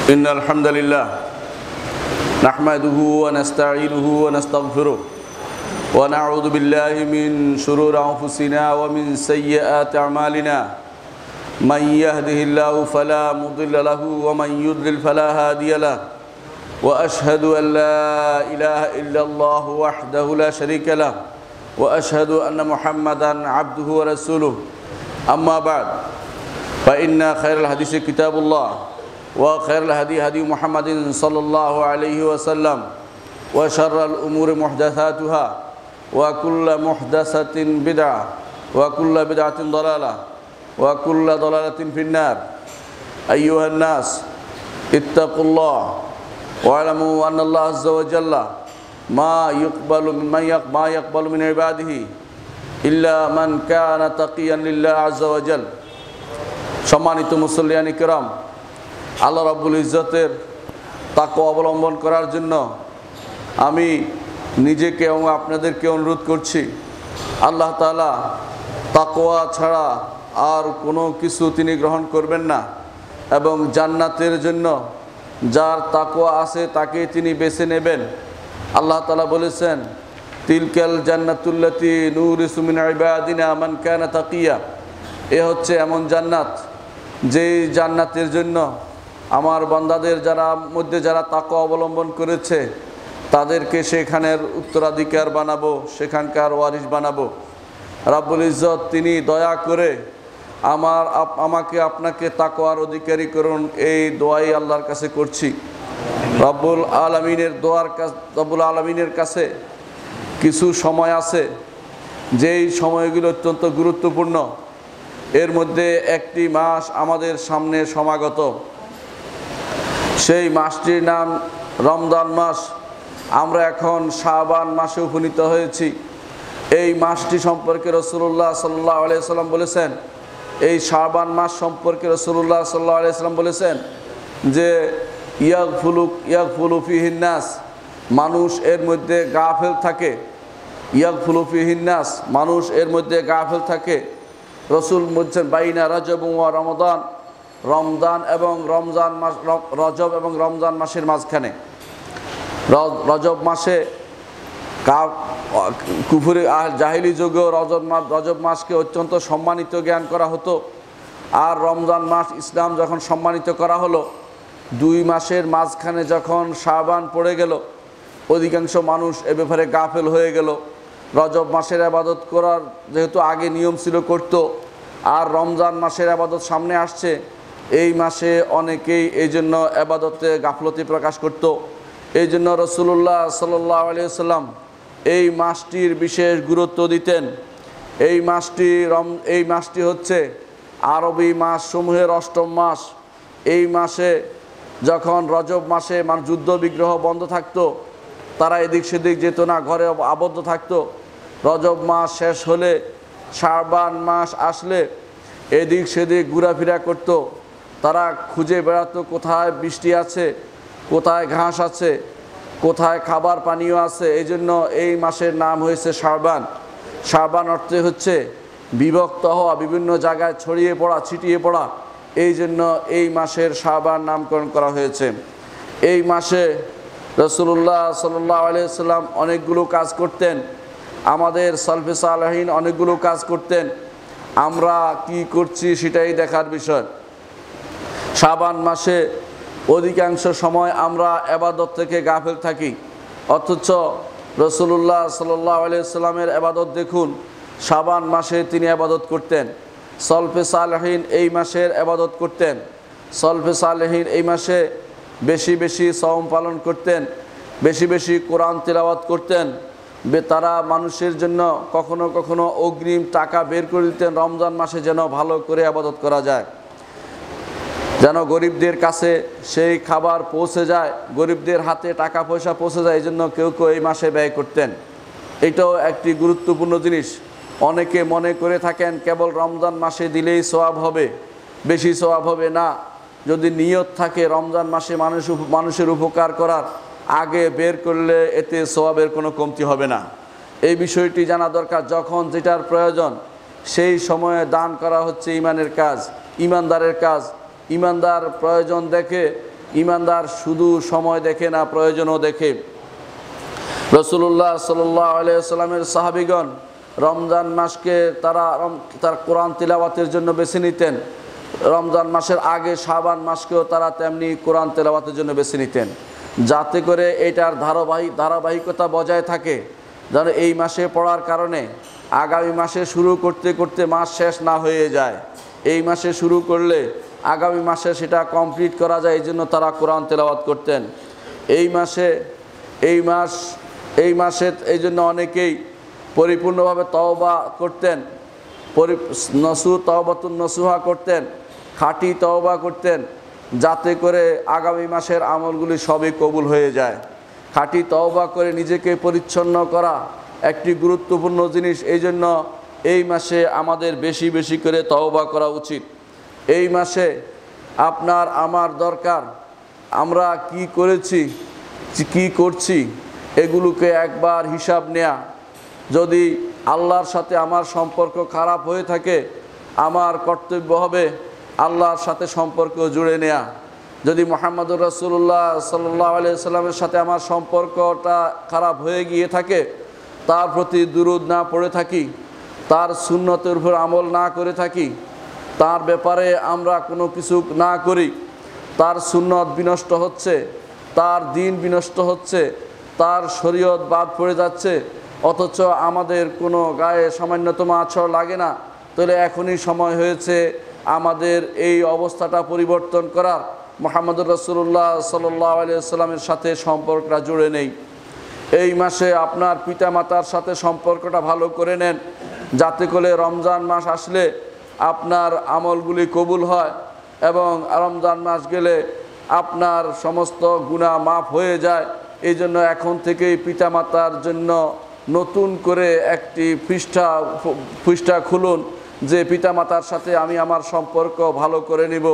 إن الحمد لله نحمده ونستعينه ونستغفره ونعوذ بالله من شرور أنفسنا ومن سيئات أعمالنا من يهده الله فلا مضل له ومن يضلل فلا هادي له وأشهد أن لا إله إلا الله وحده لا شريك له وأشهد أن محمدا عبده ورسوله أما بعد فإن خير الحديث كتاب الله وخير الهدي هدي محمد صلى الله عليه وسلم وشر الأمور محدثاتها وكل محدثة بدعة وكل بدعة ضلالة وكل ضلالة في النار أيها الناس اتقوا الله واعلموا أن الله عز وجل ما يقبل من عباده إلا من كان تقيا لله عز وجل। সম্মানিত মুসল্লিয়ান কিরাম, আল্লাহ রাব্বুল ইজ্জতের তাকওয়া অবলম্বন করার জন্য আমি নিজেকে এবং আপনাদেরকে অনুরোধ করছি। আল্লাহ তাআলা তাকওয়া ছাড়া আর কোনো কিছু তিনি গ্রহণ করবেন না এবং জান্নাতের জন্য যার তাকওয়া আছে তাকে তিনি বেছে নেবেন। আল্লাহ তাআলা বলেছেন, তিলকাল জান্নাতুল্লাতী নুরিসু মিন ইবাদিনা মান কানা তাকিয়া। এ হচ্ছে এমন জান্নাত যেই জান্নাতের জন্য আমার বান্দাদের মধ্যে যারা তাকওয়া অবলম্বন করেছে তাদেরকে সেখানের উত্তরাধিকার বানাবো, সেখানকার ওয়ারিস বানাবো। রাব্বুল ইজ্জত তিনি দয়া করে আমাকে আপনাকে তাকওয়ার অধিকারী করুন, এই দোয়াই আল্লাহর কাছে করছি। রব্বুল আলামিনের কাছে কিছু সময় আছে যেই সময়গুলো অত্যন্ত গুরুত্বপূর্ণ। এর মধ্যে একটি মাস আমাদের সামনে সমাগত, সেই মাসটির নাম রমজান মাস। আমরা এখন শাবান মাসে উপনীত হয়েছি। এই মাসটি সম্পর্কে রাসূলুল্লাহ সাল্লাল্লাহু আলাইহি ওয়াসাল্লাম বলেছেন, এই শাবান মাস সম্পর্কে রাসূলুল্লাহ সাল্লাল্লাহু আলাইহি ওয়াসাল্লাম বলেছেন যে ইয়াগফুলু ফিহিন নাস, মানুষ এর মধ্যে গাফেল থাকে। ইয়াগফুলু ফিহিন নাস, মানুষ এর মধ্যে গাফেল থাকে। রসুল বলছেন বাইনা রজব ওয়া রমাদান, রমজান এবং রমজান মাস, রজব এবং রমজান মাসের মাঝখানে। রজব মাসে কুফরি জাহিলি যুগে রজব মাসকে অত্যন্ত সম্মানিত জ্ঞান করা হতো। আর রমজান মাস ইসলাম যখন সম্মানিত করা হলো, 2 মাসের মাঝখানে যখন শাবান পড়ে গেল, অধিকাংশ মানুষ এ ব্যাপারে গাফেল হয়ে গেল। রজব মাসের ইবাদত করার যেহেতু আগে নিয়ম ছিল করত, আর রমজান মাসের ইবাদত সামনে আসছে, এই মাসে অনেকেই এই জন্য ইবাদতে গাফলতি প্রকাশ করত। এই জন্য রাসূলুল্লাহ সাল্লাল্লাহু আলাইহি ওয়াসাল্লাম এই মাসটির বিশেষ গুরুত্ব দিতেন। এই মাসটি হচ্ছে আরবি মাস সমূহের 8ম মাস। এই মাসে যখন রজব মাসে যুদ্ধ বিগ্রহ বন্ধ থাকতো, তারা এদিক সেদিক যেত না, ঘরে আবদ্ধ থাকতো। রজব মাস শেষ হলে শাবান মাস আসলে এদিক সেদিক ঘোরাফেরা করত। তারা খুঁজে বেড়াতো কোথায় বৃষ্টি আছে, কোথায় ঘাস আছে, কোথায় খাবার পানীয় আছে। এই জন্য এই মাসের নাম হয়েছে শাবান। শাবান অর্থে হচ্ছে বিভক্ত হওয়া, বিভিন্ন জায়গায় ছড়িয়ে পড়া, ছিটিয়ে পড়া। এই জন্য এই মাসের শাবান নামকরণ করা হয়েছে। এই মাসে রাসূলুল্লাহ সাল্লাল্লাহু আলাইহি ওয়াসাল্লাম অনেকগুলো কাজ করতেন, আমাদের সালফে সালেহিন অনেকগুলো কাজ করতেন। আমরা কি করছি সেটাই দেখার বিষয়। শাবান মাসে অধিকাংশ সময় আমরা ইবাদত থেকে গাফেল থাকি, অথচ রাসূলুল্লাহ সাল্লাল্লাহু আলাইহি ওয়াসাল্লামের ইবাদত দেখুন, শাবান মাসে তিনি ইবাদত করতেন। সালফে সালেহিন এই মাসের ইবাদত করতেন। সালফে সালেহিন এই মাসে বেশি বেশি সওম পালন করতেন, বেশি বেশি কোরআন তিলাওয়াত করতেন। তারা মানুষের জন্য কখনো কখনো অগ্রিম টাকা বের করে দিতেন, রমজান মাসে যেন ভালো করে ইবাদত করা যায়, যেন গরিবদের কাছে সেই খাবার পৌঁছে যায়, গরিবদের হাতে টাকা পয়সা পৌঁছে যায়। এই জন্য কেউ কেউ এই মাসে ব্যয় করতেন। এটাও একটি গুরুত্বপূর্ণ জিনিস। অনেকে মনে করে থাকেন কেবল রমজান মাসে দিলেই সওয়াব হবে, বেশি সওয়াব হবে না। যদি নিয়ত থাকে রমজান মাসে মানুষের উপকার করার, আগে বের করলে এতে সওয়াবের কোনো কমতি হবে না। এই বিষয়টি জানা দরকার। যখন যেটার প্রয়োজন সেই সময়ে দান করা হচ্ছে ইমানের কাজ, ইমানদারের কাজ। ইমানদার প্রয়োজন দেখে ইমানদার শুধু সময় দেখে না, প্রয়োজনও দেখে। রাসূলুল্লাহ সাল্লাল্লাহু আলাইহি ওয়াসাল্লামের সাহাবীগণ রমজান মাসকে তার কোরআন তিলাওয়াতের জন্য বেছে নিতেন। রমজান মাসের আগে শাবান মাসকেও তারা তেমনি কোরআন তেলাওয়াতের জন্য বেছে নিতেন, যাতে করে এটার ধারাবাহিকতা বজায় থাকে, যেন এই মাসে পড়ার কারণে আগামী মাসে শুরু করতে করতে মাস শেষ না হয়ে যায়। এই মাসে শুরু করলে আগামী মাসে সেটা কমপ্লিট করা যায়, এই জন্য তারা কোরআন তেলাওয়াত করতেন। এই মাসে এই জন্য অনেকেই পরিপূর্ণভাবে তওবা করতেন, তওবাতুন নসুহা করতেন, খাঁটি তওবা করতেন, যাতে করে আগামী মাসের আমলগুলি সবই কবুল হয়ে যায়। খাঁটি তওবা করে নিজেকে পরিচ্ছন্ন করা একটি গুরুত্বপূর্ণ জিনিস। এই জন্য এই মাসে আমাদের বেশি বেশি করে তওবা করা উচিত। এই মাসে আপনার আমার দরকার আমরা কি করেছি, কি করছি, এগুলোকে একবার হিসাব নেয়া। যদি আল্লাহর সাথে আমার সম্পর্ক খারাপ হয়ে থাকে, আমার কর্তব্য হবে আল্লাহর সাথে সম্পর্ক জুড়ে নেয়া। যদি মুহাম্মদুর রাসূলুল্লাহ সাল্লাল্লাহু আলাইহি সাল্লামের সাথে আমার সম্পর্কটা খারাপ হয়ে গিয়ে থাকে, তার প্রতি দুরূদ না পড়ে থাকি, তার সুন্নতের উপর আমল না করে থাকি, তার ব্যাপারে আমরা কোনো কিছু না করি, তার সুন্নত বিনষ্ট হচ্ছে, তার দিন বিনষ্ট হচ্ছে, তার শরীয়ত বাদ পড়ে যাচ্ছে, অথচ আমাদের কোনো গায়ে সামান্যতম আছর লাগে না, তাহলে এখনই সময় হয়েছে আমাদের এই অবস্থাটা পরিবর্তন করার। মুহাম্মদুর রাসূলুল্লাহ সাল্লাল্লাহু আলাইহি ওয়াসাল্লামের সাথে সম্পর্কটা জুড়ে নেই। এই মাসে আপনার পিতামাতার সাথে সম্পর্কটা ভালো করে নেন, যাতে করে রমজান মাস আসলে আপনার আমলগুলি কবুল হয় এবং রমজান মাস গেলে আপনার সমস্ত গুনাহ মাফ হয়ে যায়। এই জন্য এখন থেকেই পিতামাতার জন্য নতুন করে একটি পৃষ্ঠা খুলুন, যে পিতামাতার সাথে আমি আমার সম্পর্ক ভালো করে নিব।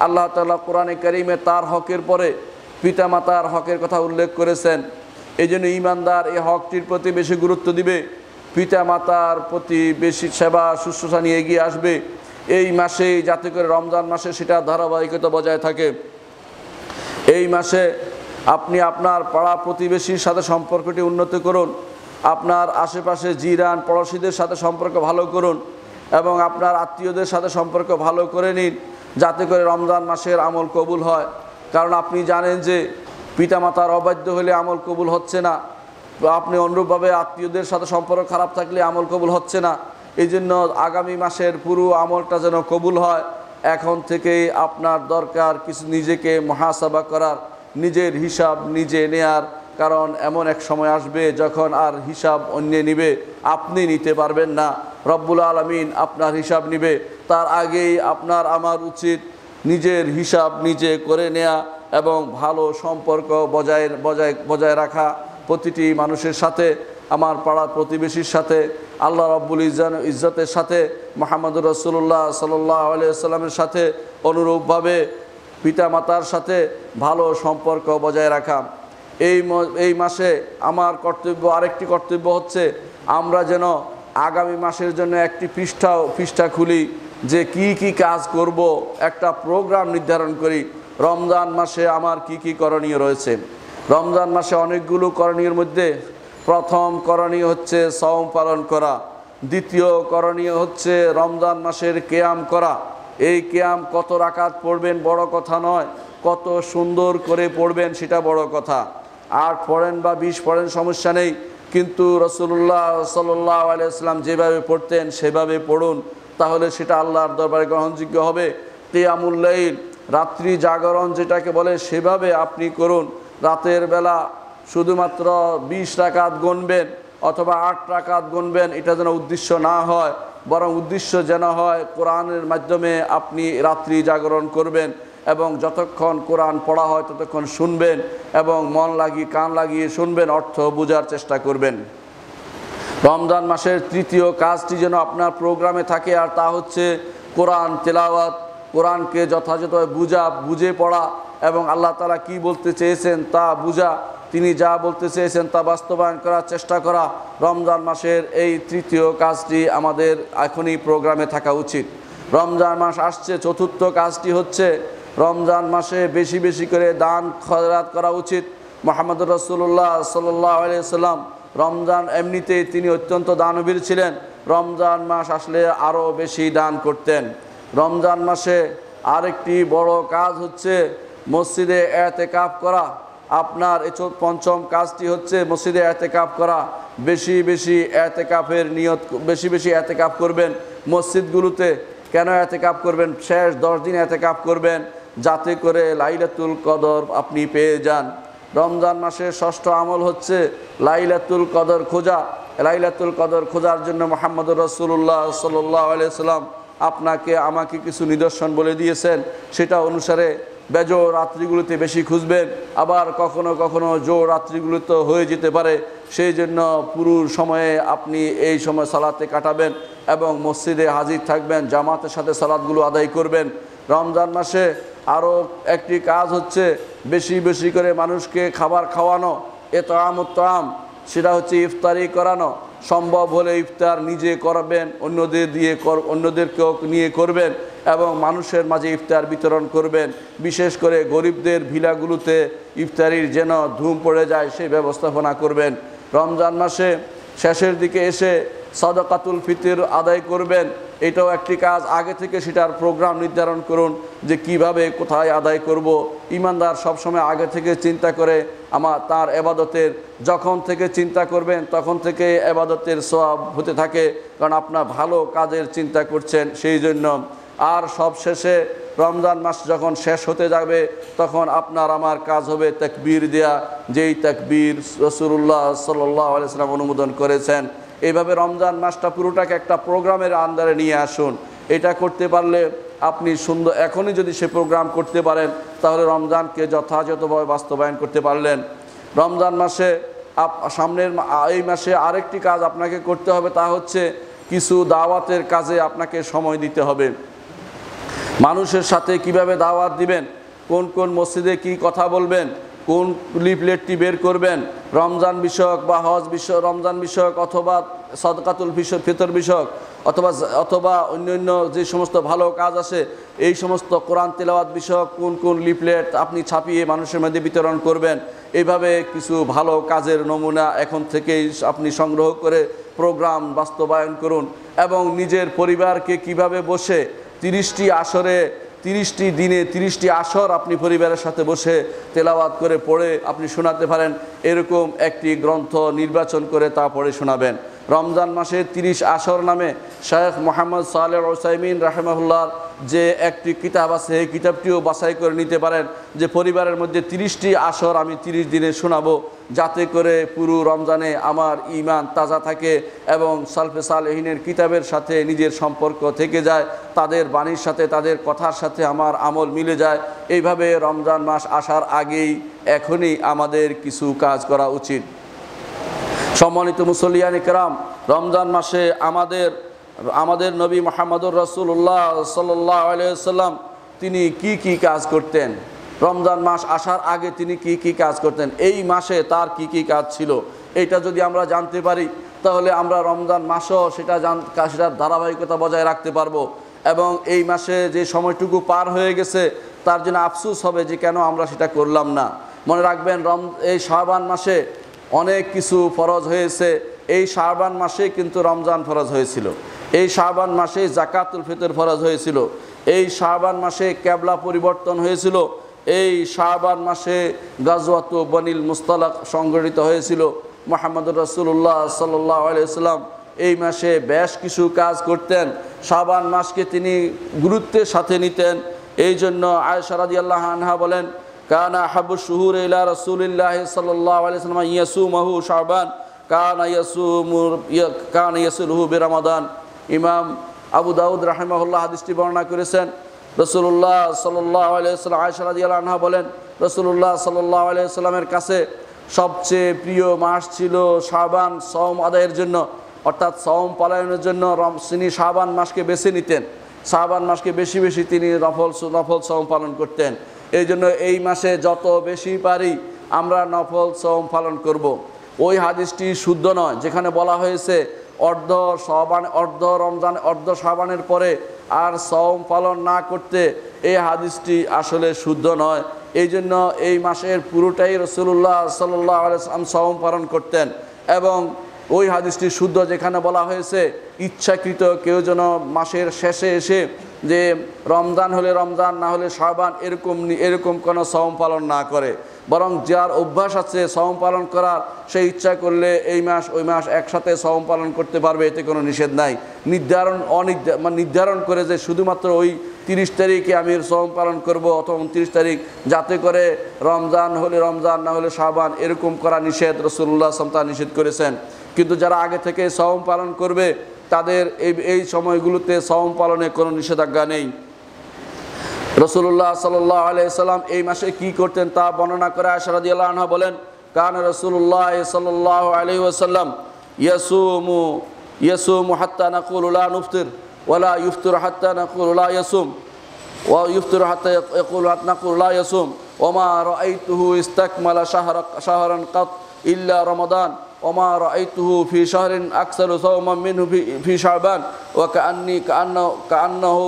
আল্লাহ তাআলা কোরআনে কারীমে তার হকের পরে পিতামাতার হকের কথা উল্লেখ করেছেন। এই জন্য ঈমানদার এই হকটির প্রতি বেশি গুরুত্ব দিবে, পিতামাতার প্রতি বেশি সেবা শুশ্রূষা নিয়ে এগিয়ে আসবে এই মাসেই, যাতে করে রমজান মাসে সেটা ধারাবাহিকতা বজায় থাকে। এই মাসে আপনি আপনার পাড়া প্রতিবেশীর সাথে সম্পর্কটি উন্নত করুন, আপনার আশেপাশে জিরান পড়োশীদের সাথে সম্পর্ক ভালো করুন এবং আপনার আত্মীয়দের সাথে সম্পর্ক ভালো করে নিন, যাতে করে রমজান মাসের আমল কবুল হয়। কারণ আপনি জানেন যে পিতামাতার অবাধ্য হলে আমল কবুল হচ্ছে না, আপনি অনুরূপভাবে আত্মীয়দের সাথে সম্পর্ক খারাপ থাকলে আমল কবুল হচ্ছে না। এই জন্য আগামী মাসের পুরো আমলটা যেন কবুল হয়, এখন থেকেই আপনার দরকার কিছু নিজেকে মুহাসাবা করার, নিজের হিসাব নিজে নেয়ার। কারণ এমন এক সময় আসবে যখন আর হিসাব অন্য নিবে, আপনি নিতে পারবেন না, রব্বুল আলামিন আপনার হিসাব নিবে। তার আগেই আপনার আমার উচিত নিজের হিসাব নিজে করে নেয়া এবং ভালো সম্পর্ক বজায় রাখা প্রতিটি মানুষের সাথে, আমার পাড়া প্রতিবেশীর সাথে, আল্লাহ রাব্বুল ইজ্জতের সাথে, মুহাম্মদুর রাসূলুল্লাহ সাল্লাল্লাহু আলাইহি ওয়াসাল্লামের সাথে, অনুরূপভাবে পিতামাতার সাথে ভালো সম্পর্ক বজায় রাখা। এই মাসে আমার আরেকটি কর্তব্য হচ্ছে আমরা যেন আগামী মাসের জন্য একটি পৃষ্ঠা খুলি, যে কি কি কাজ করব, একটা প্রোগ্রাম নির্ধারণ করি। রমজান মাসে আমার কি কি করণীয় রয়েছে। রমজান মাসে অনেকগুলো করণীয়ের মধ্যে প্রথম করণীয় হচ্ছে সওম পালন করা, দ্বিতীয় করণীয় হচ্ছে রমজান মাসের কিয়াম করা। এই কিয়াম কত রাকাত পড়বেন বড় কথা নয়, কত সুন্দর করে পড়বেন সেটা বড় কথা। 8 পড়েন বা 20 পড়েন সমস্যা নেই, কিন্তু রাসূলুল্লাহ সাল্লাল্লাহু আলাইহি ওয়াসাল্লাম যেভাবে পড়তেন সেভাবে পড়ুন, তাহলে সেটা আল্লাহর দরবারে গ্রহণযোগ্য হবে। কিয়ামুল লাইল, রাত্রি জাগরণ যেটাকে বলে, সেভাবে আপনি করুন। রাতের বেলা শুধুমাত্র 20 রাকাত গুনবেন অথবা 8 রাকাত গুনবেন, এটা যেন উদ্দেশ্য না হয়, বরং উদ্দেশ্য যেন হয় কোরআনের মাধ্যমে আপনি রাত্রি জাগরণ করবেন এবং যতক্ষণ কোরআন পড়া হয় ততক্ষণ শুনবেন এবং কান লাগিয়ে শুনবেন, অর্থ বোঝার চেষ্টা করবেন। রমজান মাসের তৃতীয় কাজটি যেন আপনার প্রোগ্রামে থাকে, আর তা হচ্ছে কোরআন তেলাওয়াত, কোরআনকে যথাযথভাবে বুঝে পড়া এবং আল্লাহ তাআলা কি বলতে চেয়েছেন তা বুঝা, তিনি যা বলতে চেয়েছেন তা বাস্তবায়ন করার চেষ্টা করা। রমজান মাসের এই তৃতীয় কাজটি আমাদের এখনই প্রোগ্রামে থাকা উচিত। রমজান মাস আসছে, চতুর্থ কাজটি হচ্ছে রমজান মাসে বেশি বেশি করে দান খয়রাত করা উচিত। মুহাম্মদুর রাসূলুল্লাহ সাল্লাল্লাহু আলাইহি ওয়াসাল্লাম রমজান এমনিতেই তিনি অত্যন্ত দানবীর ছিলেন, রমজান মাস আসলে আরও বেশি দান করতেন। রমজান মাসে আরেকটি বড় কাজ হচ্ছে মসজিদে এতেকাফ করা। আপনার পঞ্চম কাজটি হচ্ছে মসজিদে এতেকাফ করা। বেশি বেশি এতেকাফের নিয়ত, বেশি বেশি এতেকাফ করবেন মসজিদগুলোতে। কেন এতেকাফ করবেন? শেষ 10 দিন এতেকাফ করবেন যাতে করে লাইলাতুল কদর আপনি পেয়ে যান। রমজান মাসের ষষ্ঠ আমল হচ্ছে লাইলাতুল কদর খোঁজা। লাইলাতুল কদর খোঁজার জন্য মুহাম্মদুর রাসূলুল্লাহ সাল্লাল্লাহু আলাইহি ওয়াসাল্লাম আপনাকে আমাকে কিছু নিদর্শন বলে দিয়েছেন, সেটা অনুসারে বেজোড় রাত্রিগুলোতে বেশি খুঁজবেন। আবার কখনো কখনো জোড় রাত্রিগুলোতে হয়ে যেতে পারে, সেই জন্য পুরো সময়ে আপনি এই সময় সালাতে কাটাবেন এবং মসজিদে হাজির থাকবেন, জামাতের সাথে সালাতগুলো আদায় করবেন। রমজান মাসে আরও একটি কাজ হচ্ছে বেশি বেশি করে মানুষকে খাবার খাওয়ানো, ইতআম, সেটা হচ্ছে ইফতারি করানো। সম্ভব হলে ইফতার নিজে করবেন, অন্যদেরকেও নিয়ে করবেন এবং মানুষের মাঝে ইফতার বিতরণ করবেন। বিশেষ করে গরিবদের ভিলাগুলোতে ইফতারির যেন ধুম পড়ে যায় সেই ব্যবস্থাপনা করবেন। রমজান মাসে শেষের দিকে এসে সাদাকাতুল ফিতর আদায় করবেন। এটাও একটি কাজ, আগে থেকে সেটার প্রোগ্রাম নির্ধারণ করুন যে কিভাবে কোথায় আদায় করব। ইমানদার সবসময় আগে থেকে চিন্তা করে তার এবাদতের, যখন থেকে চিন্তা করবেন তখন থেকে এবাদতের সওয়াব হতে থাকে, কারণ আপনার ভালো কাজের চিন্তা করছেন সেই জন্য। আর সব শেষে রমজান মাস যখন শেষ হতে যাবে তখন আপনার আমার কাজ হবে তাকবীর দেয়া, যেই তাকবীর রাসূলুল্লাহ সাল্লাল্লাহু আলাইহি ওয়াসাল্লাম অনুমোদন করেছেন। এইভাবে রমজান মাসটা পুরোটাকে একটা প্রোগ্রামের আন্ডারে নিয়ে আসুন। এটা করতে পারলে আপনি সুন্দর, এখনই যদি সে প্রোগ্রাম করতে পারেন তাহলে রমজানকে যথাযথভাবে বাস্তবায়ন করতে পারলেন। রমজান মাসে এই মাসে আরেকটি কাজ আপনাকে করতে হবে, তা হচ্ছে কিছু দাওয়াতের কাজে আপনাকে সময় দিতে হবে। মানুষের সাথে কিভাবে দাওয়াত দিবেন, কোন কোন মসজিদে কি কথা বলবেন, কোন লিফলেটটি বের করবেন, রমজান বিষয়ক বা হজ বিষয়ক, রমজান বিষয়ক অথবা সাদকাতুল ফিতর বিষয়ক অথবা অন্যান্য যে সমস্ত ভালো কাজ আছে, এই সমস্ত কোরআন তেলাওয়াত বিষয়ক কোন কোন লিফলেট আপনি ছাপিয়ে মানুষের মধ্যে বিতরণ করবেন। এইভাবে কিছু ভালো কাজের নমুনা এখন থেকেই আপনি সংগ্রহ করে প্রোগ্রাম বাস্তবায়ন করুন এবং নিজের পরিবারকে কিভাবে বসে 30টি দিনে 30টি আসর আপনি পরিবারের সাথে বসে তেলাওয়াত করে পড়ে আপনি শোনাতে পারেন, এরকম একটি গ্রন্থ নির্বাচন করে তা পড়ে শোনাবেন। রমজান মাসে 30 আসর নামে শেখ মোহাম্মদ সালেহ উসাইমিন রাহিমাহুল্লাহ যে একটি কিতাব আছে, এই কিতাবটিও বাছাই করে নিতে পারেন যে পরিবারের মধ্যে 30টি আসর আমি 30 দিনে শোনাবো, যাতে করে পুরো রমজানে আমার ঈমান তাজা থাকে এবং সালফে সালেহিনের কিতাবের সাথে নিজের সম্পর্ক থেকে যায়, তাদের বাণীর সাথে তাদের কথার সাথে আমার আমল মিলে যায়। এইভাবে রমজান মাস আসার আগেই এখনই আমাদের কিছু কাজ করা উচিত। সম্মানিত মুসল্লিয়ান ইকরাম, রমজান মাসে আমাদের নবী মুহাম্মদুর রাসূলুল্লাহ সাল্লাল্লাহু আলাইহি ওয়াসাল্লাম তিনি কি কাজ করতেন, রমজান মাস আসার আগে তিনি কি কাজ করতেন, এই মাসে তার কি কাজ ছিল, এইটা যদি আমরা জানতে পারি তাহলে আমরা রমজান মাসও সেটার ধারাবাহিকতা বজায় রাখতে পারবো এবং এই মাসে যে সময়টুকু পার হয়ে গেছে তার জন্য আফসোস হবে যে কেন আমরা সেটা করলাম না। মনে রাখবেন এই শাবান মাসে অনেক কিছু ফরজ হয়েছে, এই শাবান মাসে কিন্তু রমজান ফরজ হয়েছিল, এই শাবান মাসে যাকাতুল ফিতর ফরজ হয়েছিল, এই শাবান মাসে কিবলা পরিবর্তন হয়েছিল, এই শাবান মাসে গাজওয়াত বনিল মুস্তালাক সংগঠিত হয়েছিল। মুহাম্মদুর রাসূলুল্লাহ সাল্লাল্লাহু আলাইহি ওয়াসাল্লাম এই মাসে বেশ কিছু কাজ করতেন, শাবান মাসকে তিনি গুরুত্বের সাথে নিতেন। এই জন্য আয়েশা রাদিয়াল্লাহু আনহা বলেন, কানা হাব্বু শুহুর ইলা রাসূলিল্লাহি সাল্লাল্লাহু আলাইহি ওয়াসাল্লাম ইয়াসুমহু শাবান কানা ইয়াসুলহু বিরমাদান। ইমাম আবু দাউদ রাহিমাহুল্লাহ হাদিসটি বর্ণনা করেছেন। রাসূলুল্লাহ সাল্লাল্লাহু আলাইহি ওয়াসাল্লাম, আয়েশা রাদিয়াল্লাহু আনহা বলেন, রাসূলুল্লাহ সাল্লাল্লাহু আলাইহি ওয়াসাল্লামের কাছে সবচেয়ে প্রিয় মাস ছিল শাবান সওম আদায়ের জন্য, অর্থাৎ সওম পালনের জন্য তিনি শাবান মাসকে বেছে নিতেন, শাবান মাসকে বেশি বেশি তিনি নফল সওম পালন করতেন। এই জন্য এই মাসে যত বেশি পারি আমরা নফল সওম পালন করব। ওই হাদিসটি শুদ্ধ নয় যেখানে বলা হয়েছে অর্ধ রমজান অর্ধ শাবানের পরে আর সওম পালন না করতে, এই হাদিসটি আসলে শুদ্ধ নয়। এই জন্য এই মাসের পুরোটাই রাসূলুল্লাহ সাল্লাল্লাহু আলাইহি ওয়াসাল্লাম সওম পালন করতেন। এবং ওই হাদিসটি শুদ্ধ, যেখানে বলা হয়েছে ইচ্ছাকৃত কেউ যেন মাসের শেষে এসে যে রমজান হলে রমজান, না হলে শাবান, এরকম কোনো সওম পালন না করে। বরং যার অভ্যাস আছে সওম পালন করার, সে ইচ্ছা করলে এই মাস ওই মাস একসাথে সওম পালন করতে পারবে, এতে কোনো নিষেধ নাই। নির্ধারণ করে যে শুধুমাত্র ওই 30 তারিখে আমি সওম পালন করব অথবা 29 তারিখ, যাতে করে রমজান হলে রমজান, না হলে শাবান, এরকম করা নিষেধ। রাসূলুল্লাহ সাল্লাল্লাহু আলাইহি ওয়াসাল্লাম নিষেধ করেছেন। কিন্তু যারা আগে থেকে সওম পালন করবে তাদের এই সময়গুলোতে সওম পালনে কোনো নিষেধাজ্ঞা নেই। রাসূলুল্লাহ সাল্লাল্লাহু আলাইহি ওয়াসাল্লাম এই মাসে কি করতেন তা বর্ণনা করে আয়েশা রাদিয়াল্লাহু আনহা বলেন, কানা রাসূলুল্লাহ সাল্লাল্লাহু আলাইহি ওয়াসাল্লাম ইয়াসুমু হাত্তা নাকুলু লা নুফতির ওয়া লা ইফতিরু হাত্তা নাকুলু লা ইয়াসুম ওয়া ইফতিরু হাত্তা নাকুলু লা ইয়াসুম ওয়া মা রাআইতুহু ইসতাকমালা শাহরান কাত ইল্লা রমাদান ওয়া মা রাআইতুহু ফি শাহরিন আকসারু সাওমান মিনহু ফি শাবান ওয়া কাআন্নাহু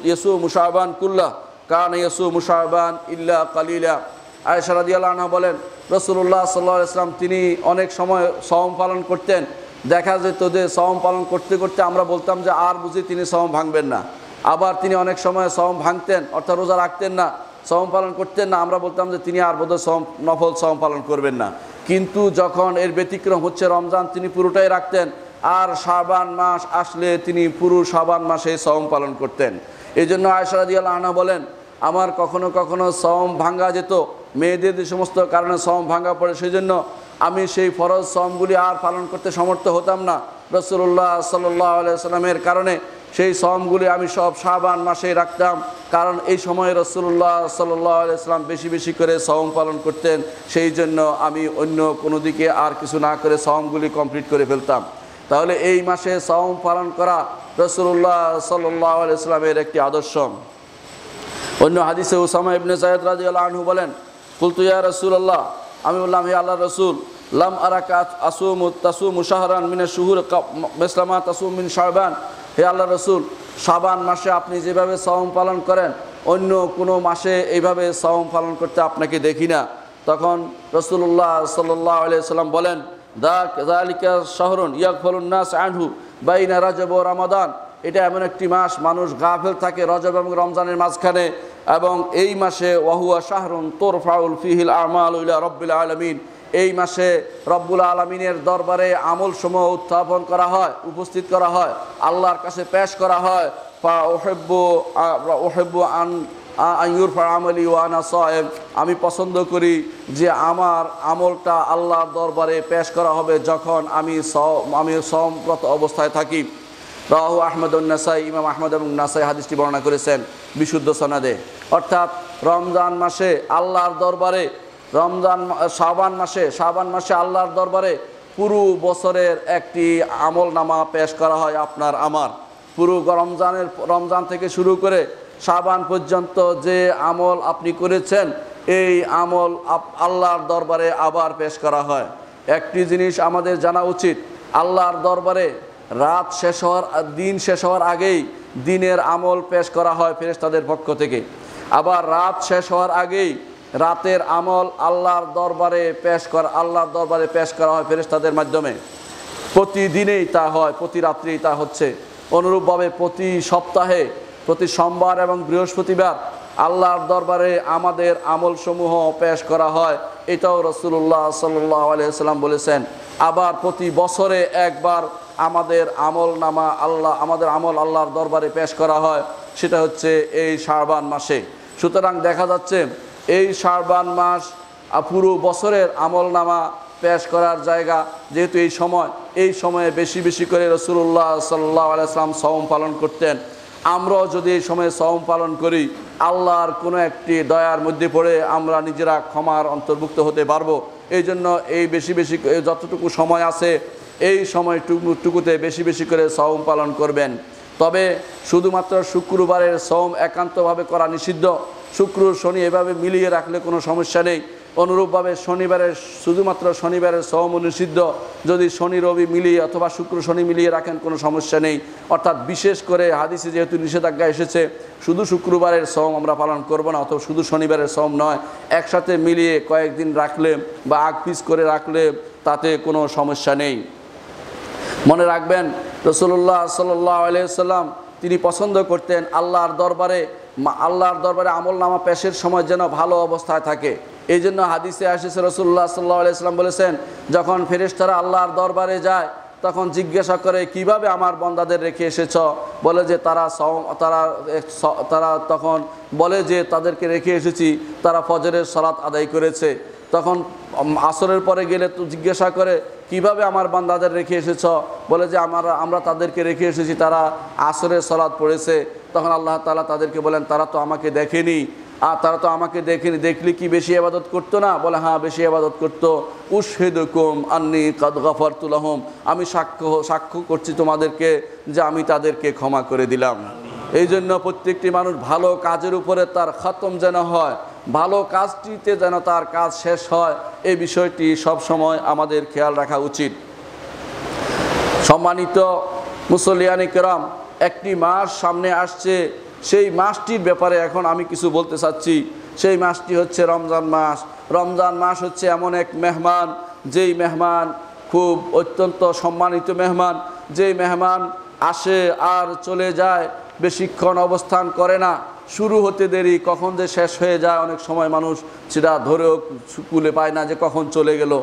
ইয়াসুমু শাবান কুল্লাহ কানা ইয়াসুমু শাবান ইল্লা কালিলা। আয়েশা রাদিয়াল্লাহু আনহা বলেন, রাসূলুল্লাহ সাল্লাল্লাহু আলাইহি ওয়াসাল্লাম তিনি অনেক সময় সওম পালন করতেন। দেখা যেত যে সওম পালন করতে করতে আমরা বলতাম যে আর বুঝি তিনি সওম ভাঙবেন না। আবার তিনি অনেক সময় সওম ভাঙতেন, অর্থাৎ রোজা রাখতেন না, সওম পালন করতেন না। আমরা বলতাম যে তিনি আর বোধহয় নফল সওম পালন করবেন না। কিন্তু যখন এর ব্যতিক্রম হচ্ছে রমজান, তিনি পুরোটাই রাখতেন। আর শাবান মাস আসলে তিনি পুরো শাবান মাসে সওম পালন করতেন। এই জন্য আয়েশা রাদিয়াল্লাহু আনহা বলেন, আমার কখনো কখনো সওম ভাঙা যেত, মেয়েদের যে সমস্ত কারণে সওম ভাঙা পড়ে, সেই জন্য আমি সেই ফরজ সওমগুলি আর পালন করতে সমর্থ হতাম না। রাসূলুল্লাহ সাল্লাল্লাহু আলাইহি ওয়াসাল্লামের কারণে সেই সওমগুলি আমি সব শাবান মাসেই রাখতাম, কারণ এই সময় রাসূলুল্লাহ সাল্লাল্লাহু আলাইহি ওয়াসাল্লাম বেশি বেশি করে সওম পালন করতেন। সেই জন্য আমি অন্য কোনো দিকে আর কিছু না করে সওমগুলি কমপ্লিট করে ফেলতাম। তাহলে এই মাসে সওম পালন করা রাসূলুল্লাহ সাল্লাল্লাহু আলাইহি ওয়াসাল্লামের একটি আদর্শ। অন্য হাদিসে উসামা ইবনে যায়েদ রাদিয়াল্লাহু আনহু বলেন, কুলতু ইয়া রাসূলুল্লাহ, আমি বললাম হে আল্লাহর রাসূল, লাম আরাকা তাসুমু শাহরান মিনাশ শুহুর মিসলামা তাসুম মিন শাবান। হে আল্লাহর রাসূল, শাবান মাসে আপনি যেভাবে সওম পালন করেন অন্য কোনো মাসে এইভাবে সওম পালন করতে আপনাকে দেখি না। তখন রাসূলুল্লাহ সাল্লাল্লাহু আলাইহি ওয়াসাল্লাম বলেন, যালিকা শাহরুন ইয়াগফালুন নাস আনহু বাইনা রাজব ওয়া রমাদান। এটা এমন একটি মাস, মানুষ গাফেল থাকে রজব এবং রমজানের মাঝখানে, এবং এই মাসে ওয়াহুয়া শাহরুন তুরফাউল ফিহিল আমালু ইলা রাব্বিল আলামিন। এই মাসে রব্বুল আলামিনের দরবারে আমলসমূহ উত্থাপন করা হয়, উপস্থিত করা হয়, আল্লাহর কাছে পেশ করা হয়। উহিব্বু আন ইউরফা আমালি ওয়া আনা সায়েম। আমি পছন্দ করি যে আমার আমলটা আল্লাহর দরবারে পেশ করা হবে যখন আমি সওমরত অবস্থায় থাকি। রাহু আহমদ নাসাই, ইমাম আহমদ এবং নাসাই হাদিসটি বর্ণনা করেছেন বিশুদ্ধ সনদে। অর্থাৎ রমজান মাসে আল্লাহর দরবারে, শাবান মাসে আল্লাহর দরবারে পুরো বছরের একটি আমল নামা পেশ করা হয় আপনার আমার। পুরো রমজান থেকে শুরু করে শাবান পর্যন্ত যে আমল আপনি করেছেন, এই আমল আল্লাহর দরবারে আবার পেশ করা হয়। একটি জিনিস আমাদের জানা উচিত, আল্লাহর দরবারে দিন শেষ হওয়ার আগেই দিনের আমল পেশ করা হয় ফেরেশতাদের পক্ষ থেকে। আবার রাত শেষ হওয়ার আগেই রাতের আমল আল্লাহর দরবারে পেশ করা হয় ফেরেশতাদের মাধ্যমে। প্রতিদিনেই তা হয়, প্রতি রাত্রেই তা হচ্ছে। অনুরূপভাবে প্রতি সপ্তাহে প্রতি সোমবার এবং বৃহস্পতিবার আল্লাহর দরবারে আমাদের আমলসমূহ পেশ করা হয়। এটাও রাসূলুল্লাহ সাল্লাল্লাহু আলাইহি ওয়াসাল্লাম বলেছেন। আবার প্রতি বছরে একবার আমাদের আমল আল্লাহর দরবারে পেশ করা হয়, সেটা হচ্ছে এই শাবান মাসে। সুতরাং দেখা যাচ্ছে এই শাবান মাস পুরো বছরের আমল নামা পেশ করার জায়গা। যেহেতু এই সময়ে বেশি বেশি করে রাসূলুল্লাহ সাল্লাল্লাহু আলাইহি ওয়াসাল্লাম সওম পালন করতেন। আমরাও যদি এই সময়ে সওম পালন করি, আল্লাহর কোনো একটি দয়ার মধ্যে পড়ে আমরা নিজেরা ক্ষমার অন্তর্ভুক্ত হতে পারবো। এই জন্য এই বেশি বেশি যতটুকু সময় আছে এই সময়টুকুতে বেশি বেশি করে সওম পালন করবেন। তবে শুধুমাত্র শুক্রবারের সওম একান্তভাবে করা নিষিদ্ধ। শুক্র শনি এভাবে মিলিয়ে রাখলে কোনো সমস্যা নেই, অনুরূপভাবে শনিবারের শুধুমাত্র শনিবারের সওম নিষিদ্ধ, যদি শনি রবি মিলিয়ে অথবা শুক্র শনি মিলিয়ে রাখেন কোনো সমস্যা নেই। অর্থাৎ বিশেষ করে হাদিসে যেহেতু নিষেধাজ্ঞা এসেছে শুধু শুক্রবারের সওম আমরা পালন করব না, অথবা শুধু শনিবারের সওম নয়, একসাথে মিলিয়ে কয়েকদিন রাখলে বা আগ পিছ করে রাখলে তাতে কোনো সমস্যা নেই। মনে রাখবেন রাসূলুল্লাহ সাল্লাল্লাহু আলাইহি ওয়াসাল্লাম তিনি পছন্দ করতেন আল্লাহর দরবারে আমল নামা পেশের সময় যেন ভালো অবস্থায় থাকে। এই জন্য হাদিসে এসেছে রাসূলুল্লাহ সাল্লাল্লাহু আলাইহি ওয়াসাল্লাম বলেছেন, যখন ফেরেশতারা আল্লাহর দরবারে যায় তখন জিজ্ঞাসা করে কিভাবে আমার বান্দাদের রেখে এসেছ, বলে যে তারা তখন বলে যে তাদেরকে রেখে এসেছি তারা ফজরের সালাত আদায় করেছে। তখন আসরের পরে গেলে তো জিজ্ঞাসা করে কিভাবে আমার বান্দাদের রেখে এসেছ, বলে যে আমরা তাদেরকে রেখে এসেছি তারা আসরের সালাত পড়েছে। তখন আল্লাহ তাআলা তাদেরকে বলেন তারা তো আমাকে দেখেনি, দেখলি কি বেশি ইবাদত করতো না, বলে হ্যাঁ বেশি ইবাদত করতো। উশহিদুকুম আন্নী কাদ গাফারতু লাহুম, আমি সাক্ষ্য করছি তোমাদেরকে যে আমি তাদেরকে ক্ষমা করে দিলাম। এই জন্য প্রত্যেকটি মানুষ ভালো কাজের উপরে তার খতম যেন হয়, ভালো কাজটিতে যেন তার কাজ শেষ হয়, এই বিষয়টি সব সময় আমাদের খেয়াল রাখা উচিত। সম্মানিত মুসল্লিয়ানে কেরাম, একটি মাস সামনে আসছে, সেই মাসটির ব্যাপারে এখন আমি কিছু বলতে চাচ্ছি। সেই মাসটি হচ্ছে রমজান মাস। রমজান মাস হচ্ছে এমন এক মেহমান, যেই মেহমান খুব অত্যন্ত সম্মানিত মেহমান, যেই মেহমান আসে আর চলে যায়, বেশিক্ষণ অবস্থান করে না, শুরু হতে দেরি, কখন যে শেষ হয়ে যায় অনেক সময় মানুষ সেটা ধরেও কুলে পায় না যে কখন চলে গেল।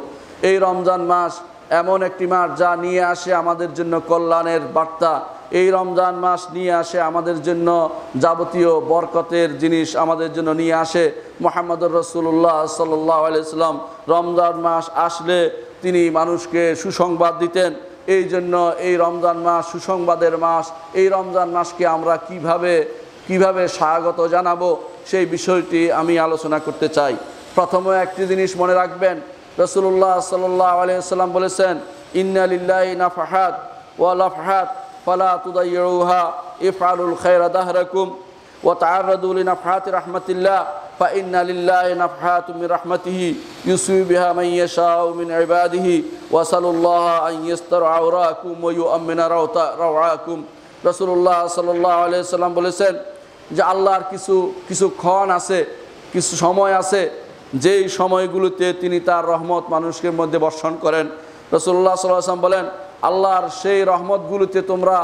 এই রমজান মাস এমন একটি মাস যা নিয়ে আসে আমাদের জন্য কল্যাণের বার্তা। এই রমজান মাস নিয়ে আসে আমাদের জন্য যাবতীয় বরকতের জিনিস আমাদের জন্য নিয়ে আসে। মুহাম্মদুর রাসূলুল্লাহ সাল্লাল্লাহু আলাইহি ওয়াসাল্লাম রমজান মাস আসলে তিনি মানুষকে সুসংবাদ দিতেন। এই জন্য এই রমজান মাস সুসংবাদের মাস। এই রমজান মাসকে আমরা কিভাবে স্বাগত জানাবো সেই বিষয়টি আমি আলোচনা করতে চাই। প্রথমে একটি জিনিস মনে রাখবেন, রাসূলুল্লাহ সাল্লাল্লাহু আলাইহি ওয়াসাল্লাম বলেছেন, ইন্না লিল্লাহি নাফহাত ওয়া লাফহাত ফালা তুদাইয়ুহা ইফআলুল খায়রা দাহরাকুম ওয়া তাআররাদু লিনাফহাতি রাহমাতিল্লাহ ফা ইন্না লিল্লাহি নাফহাতুম মির রাহমাতিহি ইউসি বিহা মান ইয়াশাউ মিন ইবাদিহি ওয়া সাল্লাল্লাহু আন ইয়াসতারা আওরাকুম ওয়া ইউআম্মিনা রাওআকুম। রাসূলুল্লাহ সাল্লাল্লাহু আলাইহি ওয়াসাল্লাম বলেছেন যে আল্লাহর কিছু ক্ষণ আছে, কিছু সময় আছে, যেই সময়গুলোতে তিনি তার রহমত মানুষের মধ্যে বর্ষণ করেন। রাসূলুল্লাহ সাল্লাল্লাহু আলাইহি ওয়াসাল্লাম বলেন, আল্লাহর সেই রহমতগুলোতে তোমরা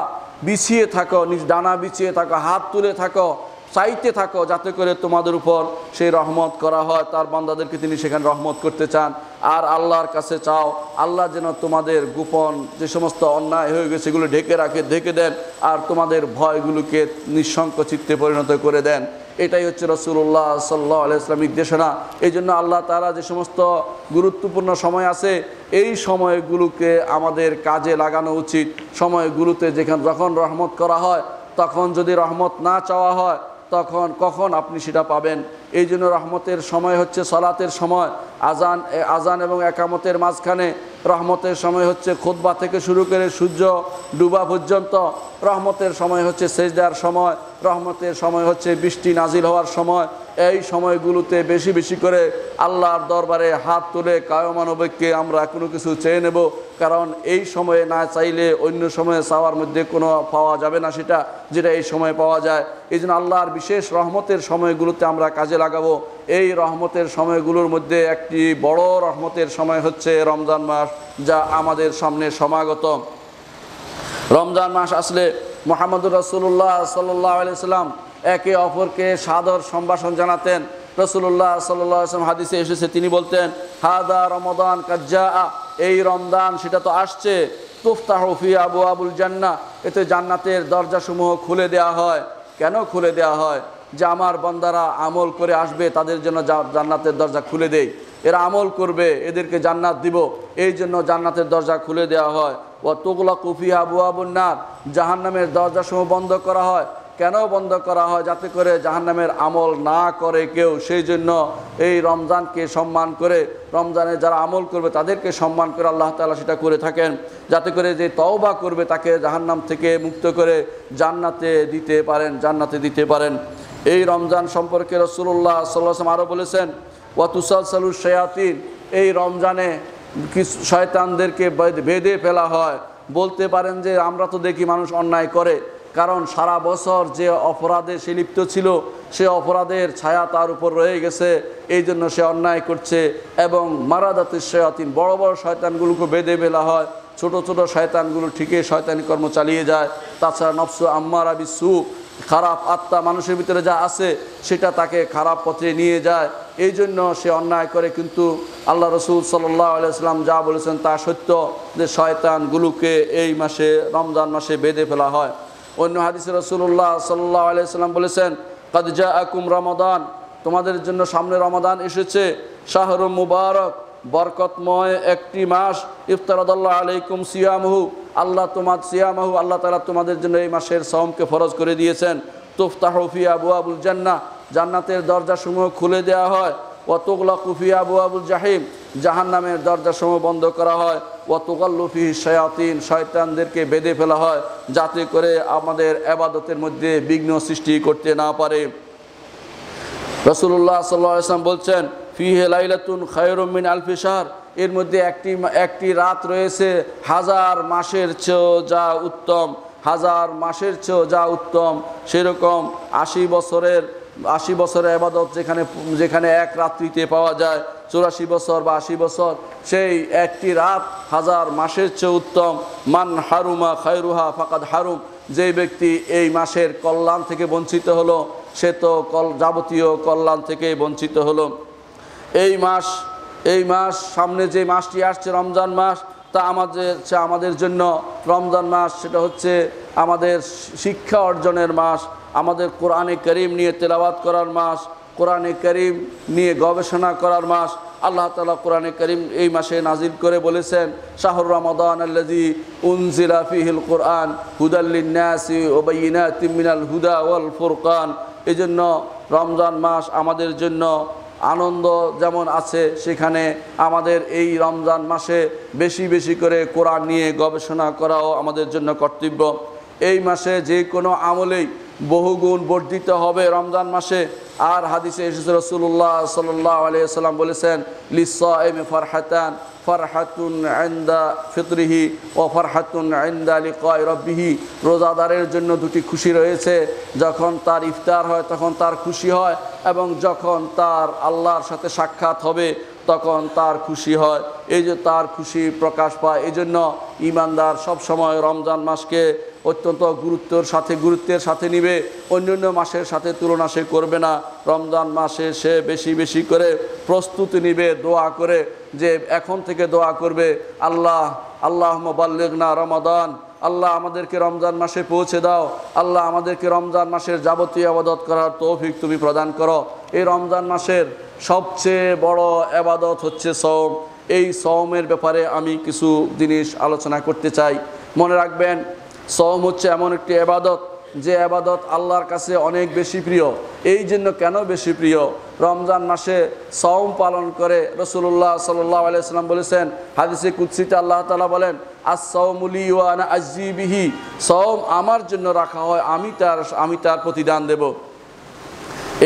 বিছিয়ে থাকো, নিজ ডানা বিছিয়ে থাকো, হাত তুলে থাকো, চাইতে থাকো, যাতে করে তোমাদের উপর সেই রহমত করা হয়। তার বান্দাদেরকে তিনি সেখানে রহমত করতে চান। আর আল্লাহর কাছে চাও আল্লাহ যেন তোমাদের গোপন যে সমস্ত অন্যায় হয়ে গেছে সেগুলো ঢেকে দেন, আর তোমাদের ভয়গুলোকে নিঃশঙ্ক চিত্তে পরিণত করে দেন। এটাই হচ্ছে রাসূলুল্লাহ সাল্লাল্লাহু আলাইহি ওয়াসাল্লাম নির্দেশনা। এই জন্য আল্লাহ তাআলা যে সমস্ত গুরুত্বপূর্ণ সময় আছে এই সময়গুলোকে আমাদের কাজে লাগানো উচিত। সময়গুলোতে যখন রহমত করা হয়, তখন যদি রহমত না চাওয়া হয় তখন কখন আপনি সেটা পাবেন? এই জন্য রহমতের সময় হচ্ছে সালাতের সময়, আজান এবং একামতের মাঝখানে। রহমতের সময় হচ্ছে খুতবা থেকে শুরু করে সূর্য ডুবা পর্যন্ত। রহমতের সময় হচ্ছে সেজদার সময়। রহমতের সময় হচ্ছে বৃষ্টি নাজিল হওয়ার সময়। এই সময়গুলোতে বেশি বেশি করে আল্লাহর দরবারে হাত তুলে কায়মানবিককে আমরা কোনো কিছু চেয়ে নেব, কারণ এই সময়ে না চাইলে অন্য সময়ে চাওয়ার মধ্যে কোনো পাওয়া যাবে না যেটা এই সময়ে পাওয়া যায়। এই জন্য আল্লাহর বিশেষ রহমতের সময়গুলোতে আমরা কাজে লাগাবো। এই রহমতের সময়গুলোর মধ্যে একটি বড় রহমতের সময় হচ্ছে রমজান মাস, যা আমাদের সামনে সমাগত। রমজান মাস আসলে মুহাম্মদুর রাসূলুল্লাহ সাল্লাল্লাহু আলাইহি ওয়াসাল্লাম একে অপরকে সাদর সম্ভাষণ জানাতেন। রাসূলুল্লাহ সাল্লাল্লাহু আলাইহি ওয়াসাল্লাম হাদিসে এসেছে, তিনি বলতেন, হাদা রমাদান কাজ্জা, এই রমজান সেটা তো আসছে, তুফতাহু ফি আবওয়াবুল জান্নাহ, এতে জান্নাতের দরজাসমূহ খুলে দেওয়া হয়। কেন খুলে দেওয়া হয়? যে আমার বান্দারা আমল করে আসবে, তাদের জন্য জান্নাতের দরজা খুলে দেই। এরা আমল করবে, এদেরকে জান্নাত দিব, এই জন্য জান্নাতের দরজা খুলে দেওয়া হয়। ওয়া তুগলাকু ফিহা আবওয়াবুন নার, জাহান্নামের দরজাসমূহ বন্ধ করা হয়। কেন বন্ধ করা হয়? যাতে করে জাহান্নামের আমল না করে কেউ। সেই জন্য এই রমজানকে সম্মান করে, রমজানে যারা আমল করবে তাদেরকে সম্মান করে আল্লাহ তাআলা সেটা করে থাকেন, যাতে করে যে তওবা করবে তাকে জাহান্নাম থেকে মুক্ত করে জান্নাতে দিতে পারেন। এই রমজান সম্পর্কে রাসূলুল্লাহ সাল্লাল্লাহু আলাইহি ওয়াসাল্লাম আরও বলেছেন, ওয়াতুসালসালু শায়াতিন, এই রমজানে কিছু শয়তানদেরকে বেঁধে ফেলা হয়। বলতে পারেন যে আমরা তো দেখি মানুষ অন্যায় করে, কারণ সারা বছর যে অপরাধে সে লিপ্ত ছিল সে অপরাধের ছায়া তার উপর রয়ে গেছে, এই জন্য সে অন্যায় করছে। এবং মারাদাতুশ শায়াতিন, বড় বড় শয়তানগুলোকে বেঁধে ফেলা হয়, ছোট ছোট শয়তানগুলো ঠিকই শয়তানি কর্ম চালিয়ে যায়। তাছাড়া নফসু আম্মারা বিসু, খারাপ আত্মা মানুষের ভিতরে যা আছে সেটা তাকে খারাপ পথে নিয়ে যায়, এই জন্য সে অন্যায় করে। কিন্তু আল্লাহ রসুল সাল্লাল্লাহু আলাইহি ওয়াসাল্লাম যা বলেছেন তা সত্য, যে শয়তানগুলোকে এই মাসে রমজান মাসে বেঁধে ফেলা হয়। অন্য হাদিসে রাসূলুল্লাহ সাল্লাল্লাহু আলাইহি ওয়াসাল্লাম বলেছেন, কাদ জাআকুম রমাদান, তোমাদের জন্য সামনে রমাদান এসেছে, শাহরুম মুবারক, বরকতময় একটি মাস, ইফতারাদাল্লাহু আলাইকুম সিয়ামহু, আল্লাহ তাআলা তোমাদের জন্য এই মাসের সাওমকে ফরজ করে দিয়েছেন। তুফতাহু ফি আবওয়াবুল জান্নাহ, জান্নাতের দরজাসমূহ খুলে দেওয়া হয়। ওয়া তুগলাকু ফি আবওয়াবুল জাহিম, জাহান্নামের দরজাসমূহ বন্ধ করা হয়। ওয়া তুগাল্লু ফিহি শায়াতিন, শয়তানদেরকে বেঁধে ফেলা হয় যাতে করে আমাদের ইবাদতের মধ্যে বিঘ্ন সৃষ্টি করতে না পারে। রাসূলুল্লাহ সাল্লাল্লাহু আলাইহি ওয়াসাল্লাম বলছেন, ফিহি লাইলাতুন খায়রুম মিন আলফি শাহর, এর মধ্যে একটি রাত রয়েছে হাজার মাসের চেয়েও যা উত্তম, হাজার মাসের চেয়েও যা উত্তম। সেরকম 80 বছরের ইবাদত যেখানে এক রাত্রিতে পাওয়া যায় 84 বছর বা 80 বছর, সেই একটি রাত হাজার মাসের চেয়ে উত্তম। মান হারুমা খায়রুহা ফাকাদ হারুম, যে ব্যক্তি এই মাসের কল্যাণ থেকে বঞ্চিত হলো সে তো যাবতীয় কল্যাণ থেকে বঞ্চিত হলো। এই মাস সামনে যে মাসটি আসছে রমজান মাস, তা আমাদের জন্য রমজান মাস সেটা হচ্ছে আমাদের শিক্ষা অর্জনের মাস, আমাদের কোরআনে কারীম নিয়ে তেলাওয়াত করার মাস, কোরআনে কারীম নিয়ে গবেষণা করার মাস। আল্লাহ তাআলা কোরআনে কারীম এই মাসে নাজিল করে বলেছেন, শাহরু রমাদান আল্লাযী উনজিলা ফীহিল কুরআন হুদাল লিন-নাসি ওয়া বায়িনাতিম মিনাল হুদা ওয়াল ফুরকান। এজন্য রমজান মাস আমাদের জন্য আনন্দ যেমন আছে, সেখানে আমাদের এই রমজান মাসে বেশি বেশি করে কোরআন নিয়ে গবেষণা করাও আমাদের জন্য কর্তব্য। এই মাসে যে কোনো আমলেই বহুগুণ বর্ধিত হবে রমজান মাসে। আর হাদিসে এসেছে রাসূলুল্লাহ সাল্লাল্লাহু আলাইহি ওয়াসাল্লাম বলেছেন, লিস-সাইমি ফারহাতান, ফারহাতুন ইনদা ফিতরিহি ওয়া ফারহাতুন ইনদা লিকাই রাব্বিহি, রোজাদারের জন্য দুটি খুশি রয়েছে, যখন তার ইফতার হয় তখন তার খুশি হয়, এবং যখন তার আল্লাহর সাথে সাক্ষাৎ হবে তখন তার খুশি হয়। এই যে তার খুশি প্রকাশ পায়, এই জন্য ঈমানদার সবসময় রমজান মাসকে অত্যন্ত গুরুত্বের সাথে নিবে, অন্যান্য মাসের সাথে তুলনা সে করবে না। রমজান মাসে সে বেশি বেশি করে প্রস্তুতি নিবে, দোয়া করে, যে এখন থেকে দোয়া করবে, আল্লাহুম্মা বাল্লিগনা রমাদান, আল্লাহ আমাদেরকে রমজান মাসে পৌঁছে দাও, আল্লাহ আমাদেরকে রমজান মাসের যাবতীয় ইবাদত করার তৌফিক তুমি প্রদান করো। এই রমজান মাসের সবচেয়ে বড় ইবাদত হচ্ছে সওম। এই সওমের ব্যাপারে আমি কিছু জিনিস আলোচনা করতে চাই। মনে রাখবেন, সওম হচ্ছে এমন একটি ইবাদত যে ইবাদত আল্লাহর কাছে অনেক বেশি প্রিয়। এই জন্য কেন বেশি প্রিয়? রমজান মাসে সওম পালন করে রাসূলুল্লাহ সাল্লাল্লাহু আলাইহি ওয়াসাল্লাম বলেছেন, হাদিসে কুদসিতে আল্লাহ তাআলা বলেন, আস-সাওমু লি ওয়া আনা আজজি বিহি, সওম আমার জন্য রাখা হয়, আমি তার প্রতিদান দেব।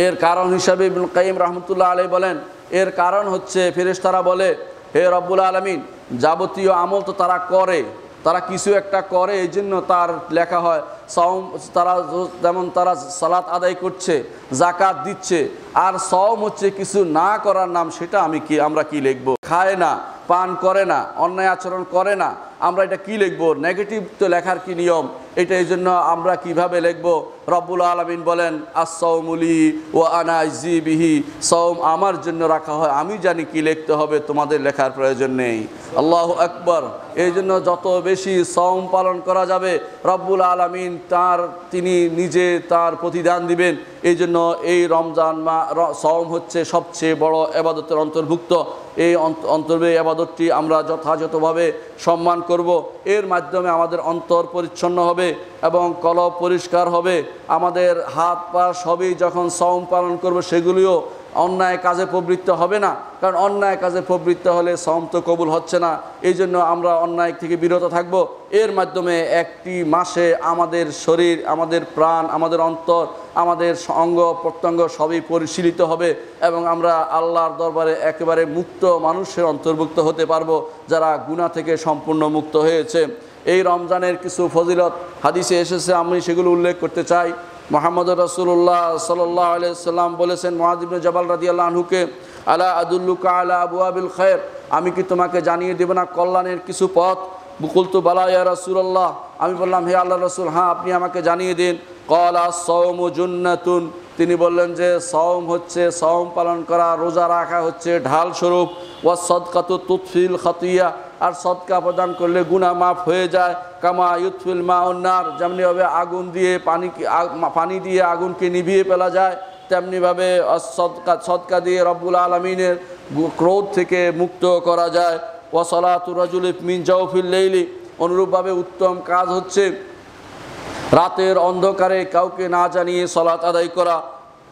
এর কারণ হিসাবে ইবনুল কাইয়িম রাহমাতুল্লাহ আলাইহি বলেন, এর কারণ হচ্ছে ফেরেশতারা বলে, হে রব্বুল আলামিন, যাবতীয় আমল তো তারা কিছু একটা করে, এই জন্য তার লেখা হয় সওম। যেমন তারা সালাত আদায় করছে, যাকাত দিচ্ছে, আর সওম হচ্ছে কিছু না করার নাম, সেটা আমরা কি লিখবো? খায় না, পান করে না, অন্যায় আচরণ করে না, আমরা এটা কি লিখবো? নেগেটিভ তো লেখার কি নিয়ম এটা? এই জন্য আমরা কিভাবে লিখবো? রব্বুল আলামিন বলেন, আস-সাওমু লি ওয়া আনা আজজি বিহি, সওম আমার জন্য রাখা হয়, আমি জানি কি লিখতে হবে, তোমাদের লেখার প্রয়োজন নেই। আল্লাহু আকবার। এই জন্য যত বেশি সওম পালন করা যাবে রব্বুল আলামিন তিনি নিজে তার প্রতিদান দিবেন। এই জন্য এই রমজান সওম হচ্ছে সবচেয়ে বড় ইবাদতের অন্তর্ভুক্ত। এই ইবাদতটি আমরা যথাযথভাবে সম্মান করব। এর মাধ্যমে আমাদের অন্তর পরিচ্ছন্ন হবে এবং কলব পরিষ্কার হবে। আমাদের হাত পা সবই যখন সওম পালন করব সেগুলিও অন্যায় কাজে প্রবৃত্ত হবে না, কারণ অন্যায় কাজে প্রবৃত্ত হলে সওম তো কবুল হচ্ছে না। এই জন্য আমরা অন্যায় থেকে বিরত থাকব। এর মাধ্যমে একটি মাসে আমাদের শরীর, আমাদের প্রাণ, আমাদের অন্তর, আমাদের অঙ্গ প্রত্যঙ্গ সবই পরিশীলিত হবে এবং আমরা আল্লাহর দরবারে একেবারে মুক্ত মানুষের অন্তর্ভুক্ত হতে পারবো, যারা গুনাহ থেকে সম্পূর্ণ মুক্ত হয়েছে। এই রমজানের কিছু ফজিলত হাদিসে এসেছে, আমি সেগুলো উল্লেখ করতে চাই। মুহাম্মদ রাসূলুল্লাহ সাল্লাল্লাহু আলাইহি সাল্লাম বলেছেন মুআয ইবনে জাবাল রাদিয়াল্লাহু আনহুকে, আলা আদুল্লুকা আলা আবওয়াবিল খায়র, আমি কি তোমাকে জানিয়ে দেব না কল্যাণের কিছু পথ? কুলতু বালা ইয়া রাসূলুল্লাহ, আমি বললাম হে আল্লাহর রাসূল, হ্যাঁ আপনি আমাকে জানিয়ে দিন। ক্বালা সাওমু জুন্নাতুন, তিনি বললেন যে সওম হচ্ছে, সওম পালন করা, রোজা রাখা হচ্ছে ঢাল স্বরূপ। ওয়া সাদকাতু তুতফিল খাতিয়া, আর সদকা প্রদান করলে গুনাহ মাফ হয়ে যায়। কামা ইউতফিল মাউন নার, যেমনিভাবে আগুন দিয়ে পানি দিয়ে আগুনকে নিভিয়ে ফেলা যায়, তেমনিভাবে সদকা দিয়ে রব্বুল আলামিনের ক্রোধ থেকে মুক্ত করা যায়। ওয়া সালাতু রাজুলি মিন জাওফিল লাইলি, অনুরূপভাবে উত্তম কাজ হচ্ছে রাতের অন্ধকারে কাউকে না জানিয়ে সালাত আদায় করা।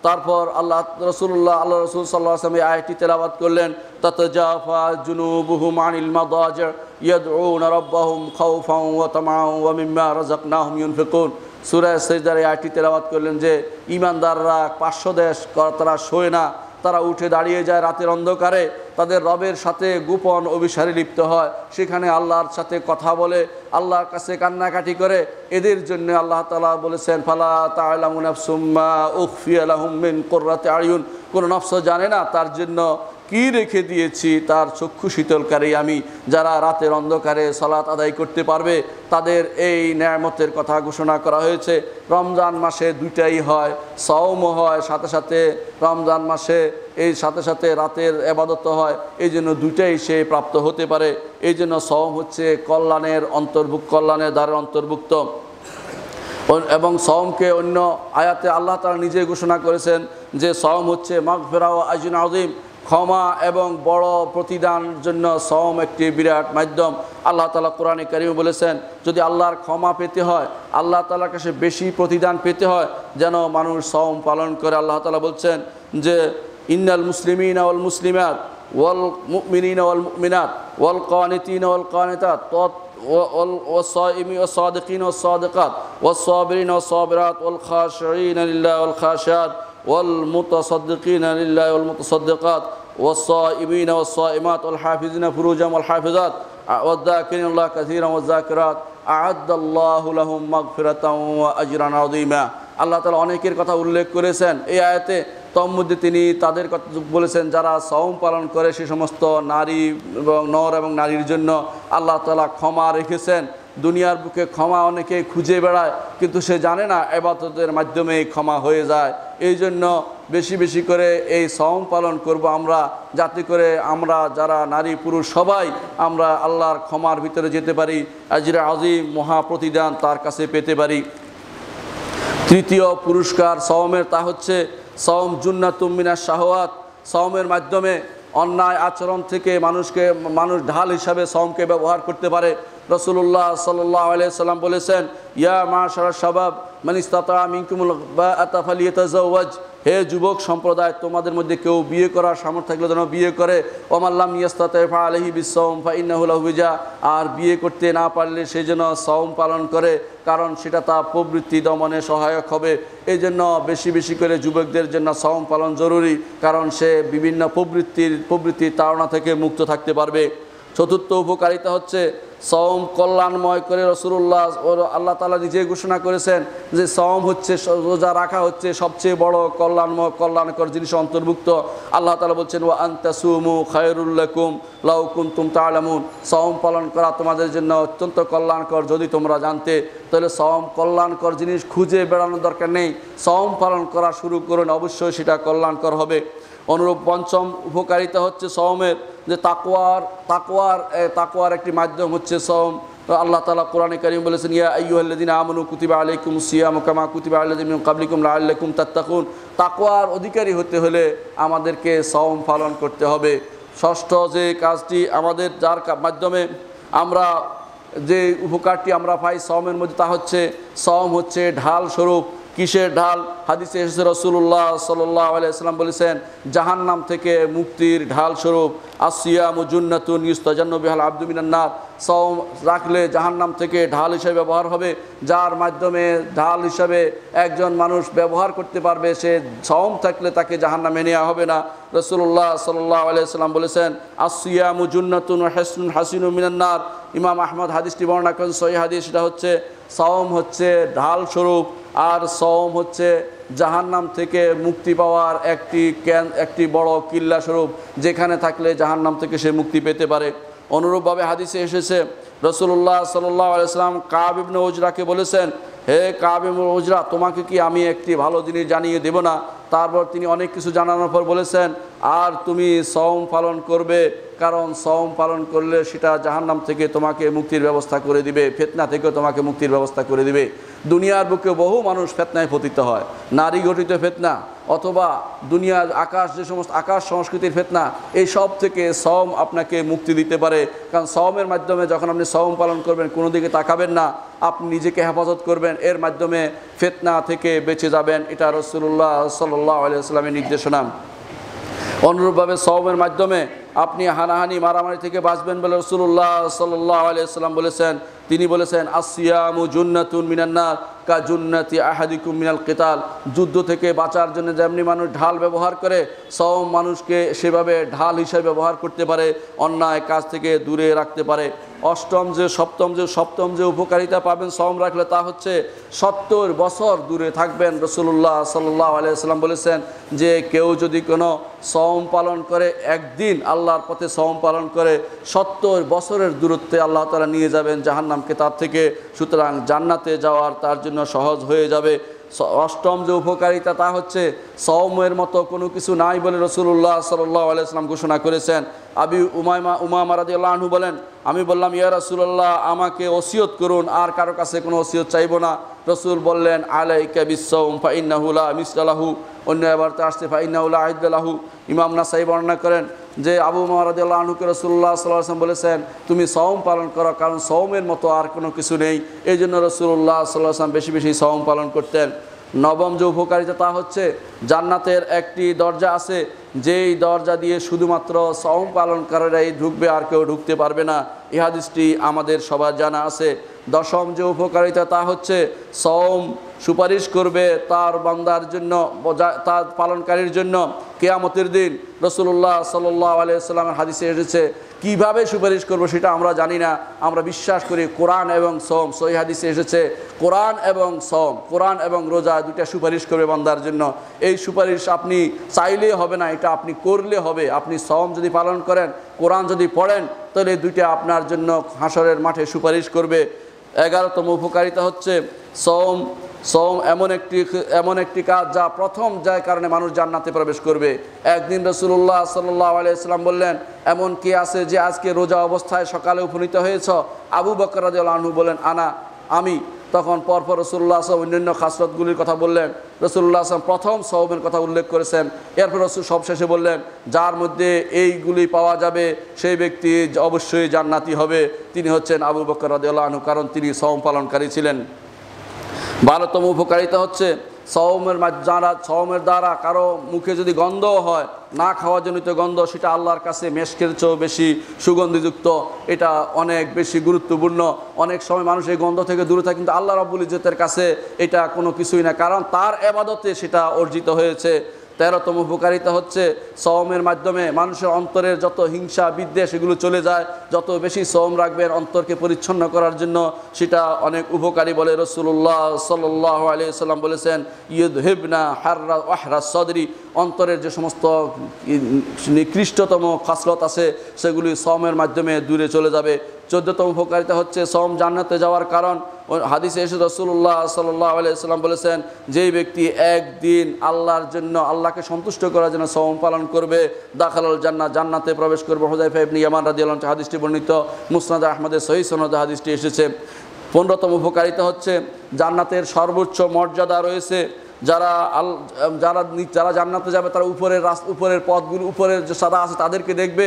তারপর আল্লাহ রসুল সাল্লাল্লাহু আলাইহি ওয়াসাল্লাম এই আয়াতটি তেলাওয়াত করলেন, তাতাজাফা জুনুবুহুম আনিল মাদাজি ইয়াদউনা রাব্বাহুম খাউফান ওয়া তামাআন ওয়া মিম্মা রাযাকনাহুম ইউনফিকুন। সূরা সাজদার এই আয়াতটি তেলাওয়াত করলেন যে ঈমানদাররা পার্শ্বদেশ তারা শোয় না, তারা উঠে দাঁড়িয়ে যায় রাতের অন্ধকারে, তাদের রবের সাথে গোপন অভিসারে লিপ্ত হয়, সেখানে আল্লাহর সাথে কথা বলে, আল্লাহর কাছে কান্নাকাটি করে। এদের জন্য আল্লাহ তাআলা বলেছেন, ফালা তা'লামু নাফসুম মা উখফিয়া লাহুম মিন কুররাতি আয়ুন, কোনো নফস জানে না তার জন্য কি রেখে দিয়েছি তার চক্ষু শীতলকারী আমি। যারা রাতের অন্ধকারে সালাত আদায় করতে পারবে তাদের এই নেয়ামতের কথা ঘোষণা করা হয়েছে। রমজান মাসে দুইটাই হয়, সওমও হয়, সাথে সাথে রমজান মাসে এই সাথে সাথে রাতের ইবাদত হয়, এই জন্য দুইটাই সে প্রাপ্ত হতে পারে। এই জন্য সওম হচ্ছে কল্যাণের দ্বারের অন্তর্ভুক্ত। এবং সওমকে অন্য আয়াতে আল্লাহ তাআলা নিজে ঘোষণা করেছেন যে সওম হচ্ছে মাগফিরা ওয়া আজরুন আযীম, ক্ষমা এবং বড় প্রতিদান জন্য সওম একটি বিরাট মাধ্যম। আল্লাহ তাআলা কোরআনে কারিমে বলেছেন, যদি আল্লাহর ক্ষমা পেতে হয়, আল্লাহ তাআলার কাছে বেশি প্রতিদান পেতে হয়, যেন মানুষ সওম পালন করে। আল্লাহ তাআলা বলছেন যে ইন্নাল মুসলিমিনা ওয়াল মুসলিমাত ওয়াল মুমিনিনা ওয়াল মুমিনাত ওয়াল কানিতিনা ওয়াল কানিতাত والصائمين والصادقين والصادقات والصابرين والصابرات والخاشعين لله والخاشعات والمتصدقين لله والمتصدقات والصائمين والصائمات والحافظين فروجهم والحافظات والذاكرين الله كثيرا والذاكرات أعد الله لهم مغفرة وأجرا عظيما। আল্লাহ তাআলা অনেকের কথা উল্লেখ করেছেন এই আয়াতে। তন্মধ্যে তিনি তাদের কথা বলেছেন যারা সওম পালন করে, সে সমস্ত নারী এবং নর এবং নারীর জন্য আল্লাহ তাআলা ক্ষমা রেখেছেন। দুনিয়ার বুকে ক্ষমা অনেকেই খুঁজে বেড়ায়, কিন্তু সে জানে না ইবাদতের মাধ্যমে ক্ষমা হয়ে যায়। এই জন্য বেশি বেশি করে এই সওম পালন করব আমরা, যাতে করে আমরা যারা নারী পুরুষ সবাই আমরা আল্লাহর ক্ষমার ভিতরে যেতে পারি, আজরে আযীম মহা প্রতিদান তার কাছে পেতে পারি। তৃতীয় পুরস্কার সওমের, তা হচ্ছে সওম জুন্নাতুম মিনাশ শাহওয়াত। সওমের মাধ্যমে অন্যায় আচরণ থেকে মানুষ ঢাল হিসাবে সওমকে ব্যবহার করতে পারে। রাসূলুল্লাহ সাল্লাল্লাহু আলাইহি সাল্লাম বলেছেন, ইয়া মাশারাশ শাবাব মান ইসতাতা মিনকুমুল বাআতা ফালিয়াতাজাওয়াজ, হে যুবক সম্প্রদায়, তোমাদের মধ্যে কেউ বিয়ে করার সামর্থ্য থাকলে যেন বিয়ে করে। ওমান লাম ইয়াস্তাতি ফাআলাইহি বিসসাওম ফাইন্নাহু লাহু বিজা, আর বিয়ে করতে না পারলে সে যেন সওম পালন করে, কারণ সেটা তার প্রবৃত্তি দমনে সহায়ক হবে। এই জন্য বেশি বেশি করে যুবকদের জন্য সওম পালন জরুরি, কারণ সে বিভিন্ন প্রবৃত্তির তাড়না থেকে মুক্ত থাকতে পারবে। চতুর্থ উপকারিতা হচ্ছে সওম কল্যাণময় করে। রাসূলুল্লাহ ও আল্লাহ তাআলা নিজে ঘোষণা করেছেন যে সওম হচ্ছে, রোজা রাখা হচ্ছে সবচেয়ে বড় কল্যাণকর জিনিস অন্তর্ভুক্ত। আল্লাহ তাআলা বলছেন, ওয়া আনতাসুমু খায়রুল লাকুম লাউ কুনতুম তা'লামুন, সওম পালন করা তোমাদের জন্য অত্যন্ত কল্যাণকর যদি তোমরা জানতে। তাহলে সওম কল্যাণকর জিনিস খুঁজে বেড়ানোর দরকার নেই, সওম পালন করা শুরু করুন, অবশ্যই সেটা কল্যাণকর হবে। অনুরূপ পঞ্চম উপকারিতা হচ্ছে সওমের যে তাকওয়ার একটি মাধ্যম হচ্ছে সওম। আল্লাহ তাআলা কোরআনে কারীম বলেছেন, ইয়া আইয়ুহাল্লাযীনা আমানু কুতিবা আলাইকুমুস সিয়ামু কামা কুতিবা আলাল্লাযীনা মিন ক্বাবলিকুম লাআল্লাকুম তাত্তাকুন। তাকওয়ার অধিকারী হতে হলে আমাদেরকে সওম পালন করতে হবে। ষষ্ঠ যে কাজটি আমাদের, যার মাধ্যমে আমরা যে উপকারটি আমরা পাই সওমের মধ্যে, তা হচ্ছে সওম হচ্ছে ঢাল স্বরূপ কিসের ঢাল? হাদিসে এসেছে রাসূলুল্লাহ সাল্লাল্লাহু আলাইহি ওয়াসাল্লাম বলেছেন জাহান্নাম থেকে মুক্তির ঢাল স্বরূপ আসিয়ামু জুন্নাতুন ইউস্তাজান্নু বিহাল আবদু মিনান নার। সওম রাখলে জাহান্নাম থেকে ঢাল হিসেবে ব্যবহার হবে, যার মাধ্যমে ঢাল হিসাবে একজন মানুষ ব্যবহার করতে পারবে, সে সওম থাকলে তাকে জাহান্নামে নেওয়া হবে না। রাসূলুল্লাহ সাল্লাল্লাহু আলাইহি ওয়াসাল্লাম বলেছেন আসিয়ামু জুন্নাতুন ওয়া হাসনুন হাসিনুম মিনান নার। ইমাম আহমদ হাদিসটি বর্ণনা করেন, সহিহ হাদিস। সেটা হচ্ছে সওম হচ্ছে ঢাল স্বরূপ, আর সওম হচ্ছে জাহান্নাম থেকে মুক্তি পাওয়ার একটি বড় কিল্লা স্বরূপ, যেখানে থাকলে জাহান্নাম থেকে সে মুক্তি পেতে পারে। অনুরূপভাবে হাদিসে এসেছে রাসূলুল্লাহ সাল্লাল্লাহু আলাইহি ওয়াসাল্লাম কাব ইবনে উজরাকে বলেছেন, হে কাব ইবনে উজরা, তোমাকে কি আমি একটি ভালো জিনিস জানিয়ে দেব না? তারপর তিনি অনেক কিছু জানানোর পর বলেছেন, আর তুমি সওম পালন করবে, কারণ সওম পালন করলে সেটা জাহান্নাম থেকে তোমাকে মুক্তির ব্যবস্থা করে দিবে, ফিতনা থেকেও তোমাকে মুক্তির ব্যবস্থা করে দিবে। দুনিয়ার বুকে বহু মানুষ ফিতনায় পতিত হয়, নারী গঠিত ফিতনা অথবা দুনিয়ার যে সমস্ত আকাশ সংস্কৃতির ফিতনা, এই সব থেকে সওম আপনাকে মুক্তি দিতে পারে। কারণ সওমের মাধ্যমে যখন আপনি সওম পালন করবেন, কোনো দিকে তাকাবেন না, আপনি নিজেকে হেফাজত করবেন, এর মাধ্যমে ফিতনা থেকে বেঁচে যাবেন। এটা রাসূলুল্লাহ সাল্লাল্লাহু আলাইহি ওয়াসাল্লামের নির্দেশনা। অনুরূপভাবে সওমের মাধ্যমে আপনি হানাহানি মারামারি থেকে বাঁচবেন বলে রাসূলুল্লাহ সাল্লাল্লাহু আলাইহি ওয়াসাল্লাম বলেছেন। তিনি বলেছেন আসিয়ামু জুন্নাতুন মিনান নার কা জুন্নাতি আহাদিকুম মিনাল কিতাল। যুদ্ধ থেকে বাঁচার জন্য যেমনি মানুষ ঢাল ব্যবহার করে, সওম মানুষকে সেভাবে ঢাল হিসেবে ব্যবহার করতে পারে, অন্যায় কাজ থেকে দূরে রাখতে পারে। সপ্তম যে উপকারিতা পাবেন সওম রাখলে, তা হচ্ছে 70 বছর দূরে থাকবেন। রাসূলুল্লাহ সাল্লাল্লাহু আলাইহি ওয়াসাল্লাম বলেছেন যে কেউ যদি কোনো সওম পালন করে, একদিন আল্লাহর পথে সওম পালন করে, 70 বছরের দূরত্বে আল্লাহ তাআলা নিয়ে যাবেন জাহান্নামকে তার থেকে। সুতরাং জান্নাতে যাওয়ার তার জন্য সহজ হয়ে যাবে। অষ্টম যে উপকারিতা, তা হচ্ছে সওমের মতো কোনো কিছু নাই বলে রাসূলুল্লাহ সাল্লাল্লাহু আলাইহি ওয়াসাল্লাম ঘোষণা করেছেন। আবি উমামা রাদিয়াল্লাহু আনহু বলেন, আমি বললাম, ইয়া রাসূলুল্লাহ, আমাকে ওসিয়ত করুন, আর কারো কাছে কোনো ওসিয়ত চাইবো না। রাসূল বললেন, আলাইকা বিস-সাওম ফাইন্নাহু লা মিসলা লাহু। অন্য এবারতে আসছে ফাইন্নাহু লা আইদ্দা লাহু। ইমাম নাসাই বর্ণনা করেন যে আবু উমামা রাদিয়াল্লাহু আনহুকে রাসূলুল্লাহ সাল্লাল্লাহু আলাইহি ওয়াসাল্লাম বলেছেন, তুমি সওম পালন করো, কারণ সওমের মতো আর কোনো কিছু নেই। এই জন্য রাসূলুল্লাহ সাল্লাল্লাহু আলাইহি ওয়াসাল্লাম বেশি বেশি সওম পালন করতেন। নবম যে উপকারিতা, তা হচ্ছে জান্নাতের একটি দরজা আছে, যেই দরজা দিয়ে শুধুমাত্র সওম পালনকারীরাই ঢুকবে, আর কেউ ঢুকতে পারবে না। এই হাদিসটি আমাদের সবার জানা আছে। দশম যে উপকারিতা, তা হচ্ছে সওম সুপারিশ করবে তার বান্দার জন্য, তার পালনকারীর জন্য কিয়ামতের দিন। রাসূলুল্লাহ সাল্লাল্লাহু আলাইহি ওয়াসাল্লামের হাদিসে এসেছে, কিভাবে সুপারিশ করব সেটা আমরা জানি না, আমরা বিশ্বাস করি কোরআন এবং সওম। সহিহ হাদিসে এসেছে কোরআন এবং সওম, কোরআন এবং রোজা দুইটা সুপারিশ করবে বান্দার জন্য। এই সুপারিশ আপনি চাইলেই হবে না, এটা আপনি করলে হবে। আপনি সওম যদি পালন করেন, কোরআন যদি পড়েন, তাহলে দুইটা আপনার জন্য হাসরের মাঠে সুপারিশ করবে। 11তম উপকারিতা হচ্ছে সওম এমন একটি কাজ যা প্রথম যার কারণে মানুষ জান্নাতে প্রবেশ করবে। একদিন রাসূলুল্লাহ সাল্লাল্লাহু আলাইহি ওয়াসাল্লাম বললেন, এমন কে আছে যে আজকে রোজা অবস্থায় সকালে উপনীত হয়েছ? আবু বকর রাদিয়াল্লাহু আনহু বলেন, আমি। তখন পরপর রাসূলুল্লাহ সাল্লাল্লাহু অন্যান্য খাসলতগুলির কথা বললেন। রাসূলুল্লাহ সাল্লাল্লাহু প্রথম সওমের কথা উল্লেখ করেছেন। এরপর রাসূল সবশেষে বললেন, যার মধ্যে এইগুলি পাওয়া যাবে সেই ব্যক্তি অবশ্যই জান্নাতি হবে। তিনি হচ্ছেন আবু বকর রাদিয়াল্লাহু আনহু, কারণ তিনি সওম পালনকারী ছিলেন। 12তম উপকারিতা হচ্ছে সওমের দ্বারা কারো মুখে যদি গন্ধ হয়, না খাওয়াজনিত গন্ধ, সেটা আল্লাহর কাছে মেশকের চেয়েও বেশি সুগন্ধিযুক্ত। এটা অনেক বেশি গুরুত্বপূর্ণ। অনেক সময় মানুষ এই গন্ধ থেকে দূরে থাকে, কিন্তু আল্লাহ রাব্বুল ইজ্জতের কাছে এটা কোনো কিছুই না, কারণ তার ইবাদতে সেটা অর্জিত হয়েছে। 13তম উপকারিতা হচ্ছে সওমের মাধ্যমে মানুষের অন্তরের যত হিংসা বিদ্বেষ এগুলো চলে যায়। যত বেশি সওম রাখবেন অন্তরকে পরিচ্ছন্ন করার জন্য, সেটা অনেক উপকারী বলে রাসূলুল্লাহ সাল্লাল্লাহু আলাইহি ওয়াসাল্লাম বলেছেন, ইউযহিবনা হাররা ওয়াহরাস সাদরি। অন্তরের যে সমস্ত নিকৃষ্টতম খাসলত আছে সেগুলি সওমের মাধ্যমে দূরে চলে যাবে। 14তম উপকারিতা হচ্ছে সওম জান্নাতে যাওয়ার কারণ। হাদিসে এসে রাসূলুল্লাহ সাল্লাল্লাহু আলাইহি ওয়াসাল্লাম বলেছেন, যেই ব্যক্তি একদিন আল্লাহর জন্য, আল্লাহকে সন্তুষ্ট করার জন্য সওম পালন করবে, দাখালাল জান্নাহ, জান্নাতে প্রবেশ করবে। হুযায়ফা ইবনে ইয়ামান রাদিয়াল্লাহু আনহু হাদিসটি বর্ণিত, মুসনাদ আহমদের সহিহ সনদে হাদিসটি এসেছে। 15তম উপকারিতা হচ্ছে জান্নাতের সর্বোচ্চ মর্যাদা রয়েছে যারা যারা যারা জান্নাতে যাবে তারা উপরের পথগুলো উপরের যে সাদা আছে তাদেরকে দেখবে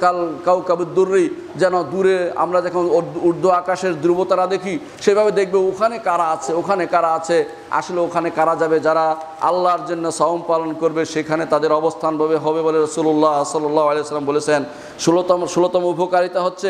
কাল কাউকাবুদ্দুররি, যেন দূরে আমরা যখন ঊর্ধ্ব আকাশের ধ্রুবতারা দেখি সেভাবে দেখবে ওখানে কারা আছে, ওখানে কারা আছে। আসলে ওখানে কারা যাবে? যারা আল্লাহর জন্য সওম পালন করবে, সেখানে তাদের অবস্থান হবে বলে রাসূলুল্লাহ সাল্লাল্লাহু আলাইহি ওয়াসাল্লাম বলেছেন। 16তম উপকারিতা হচ্ছে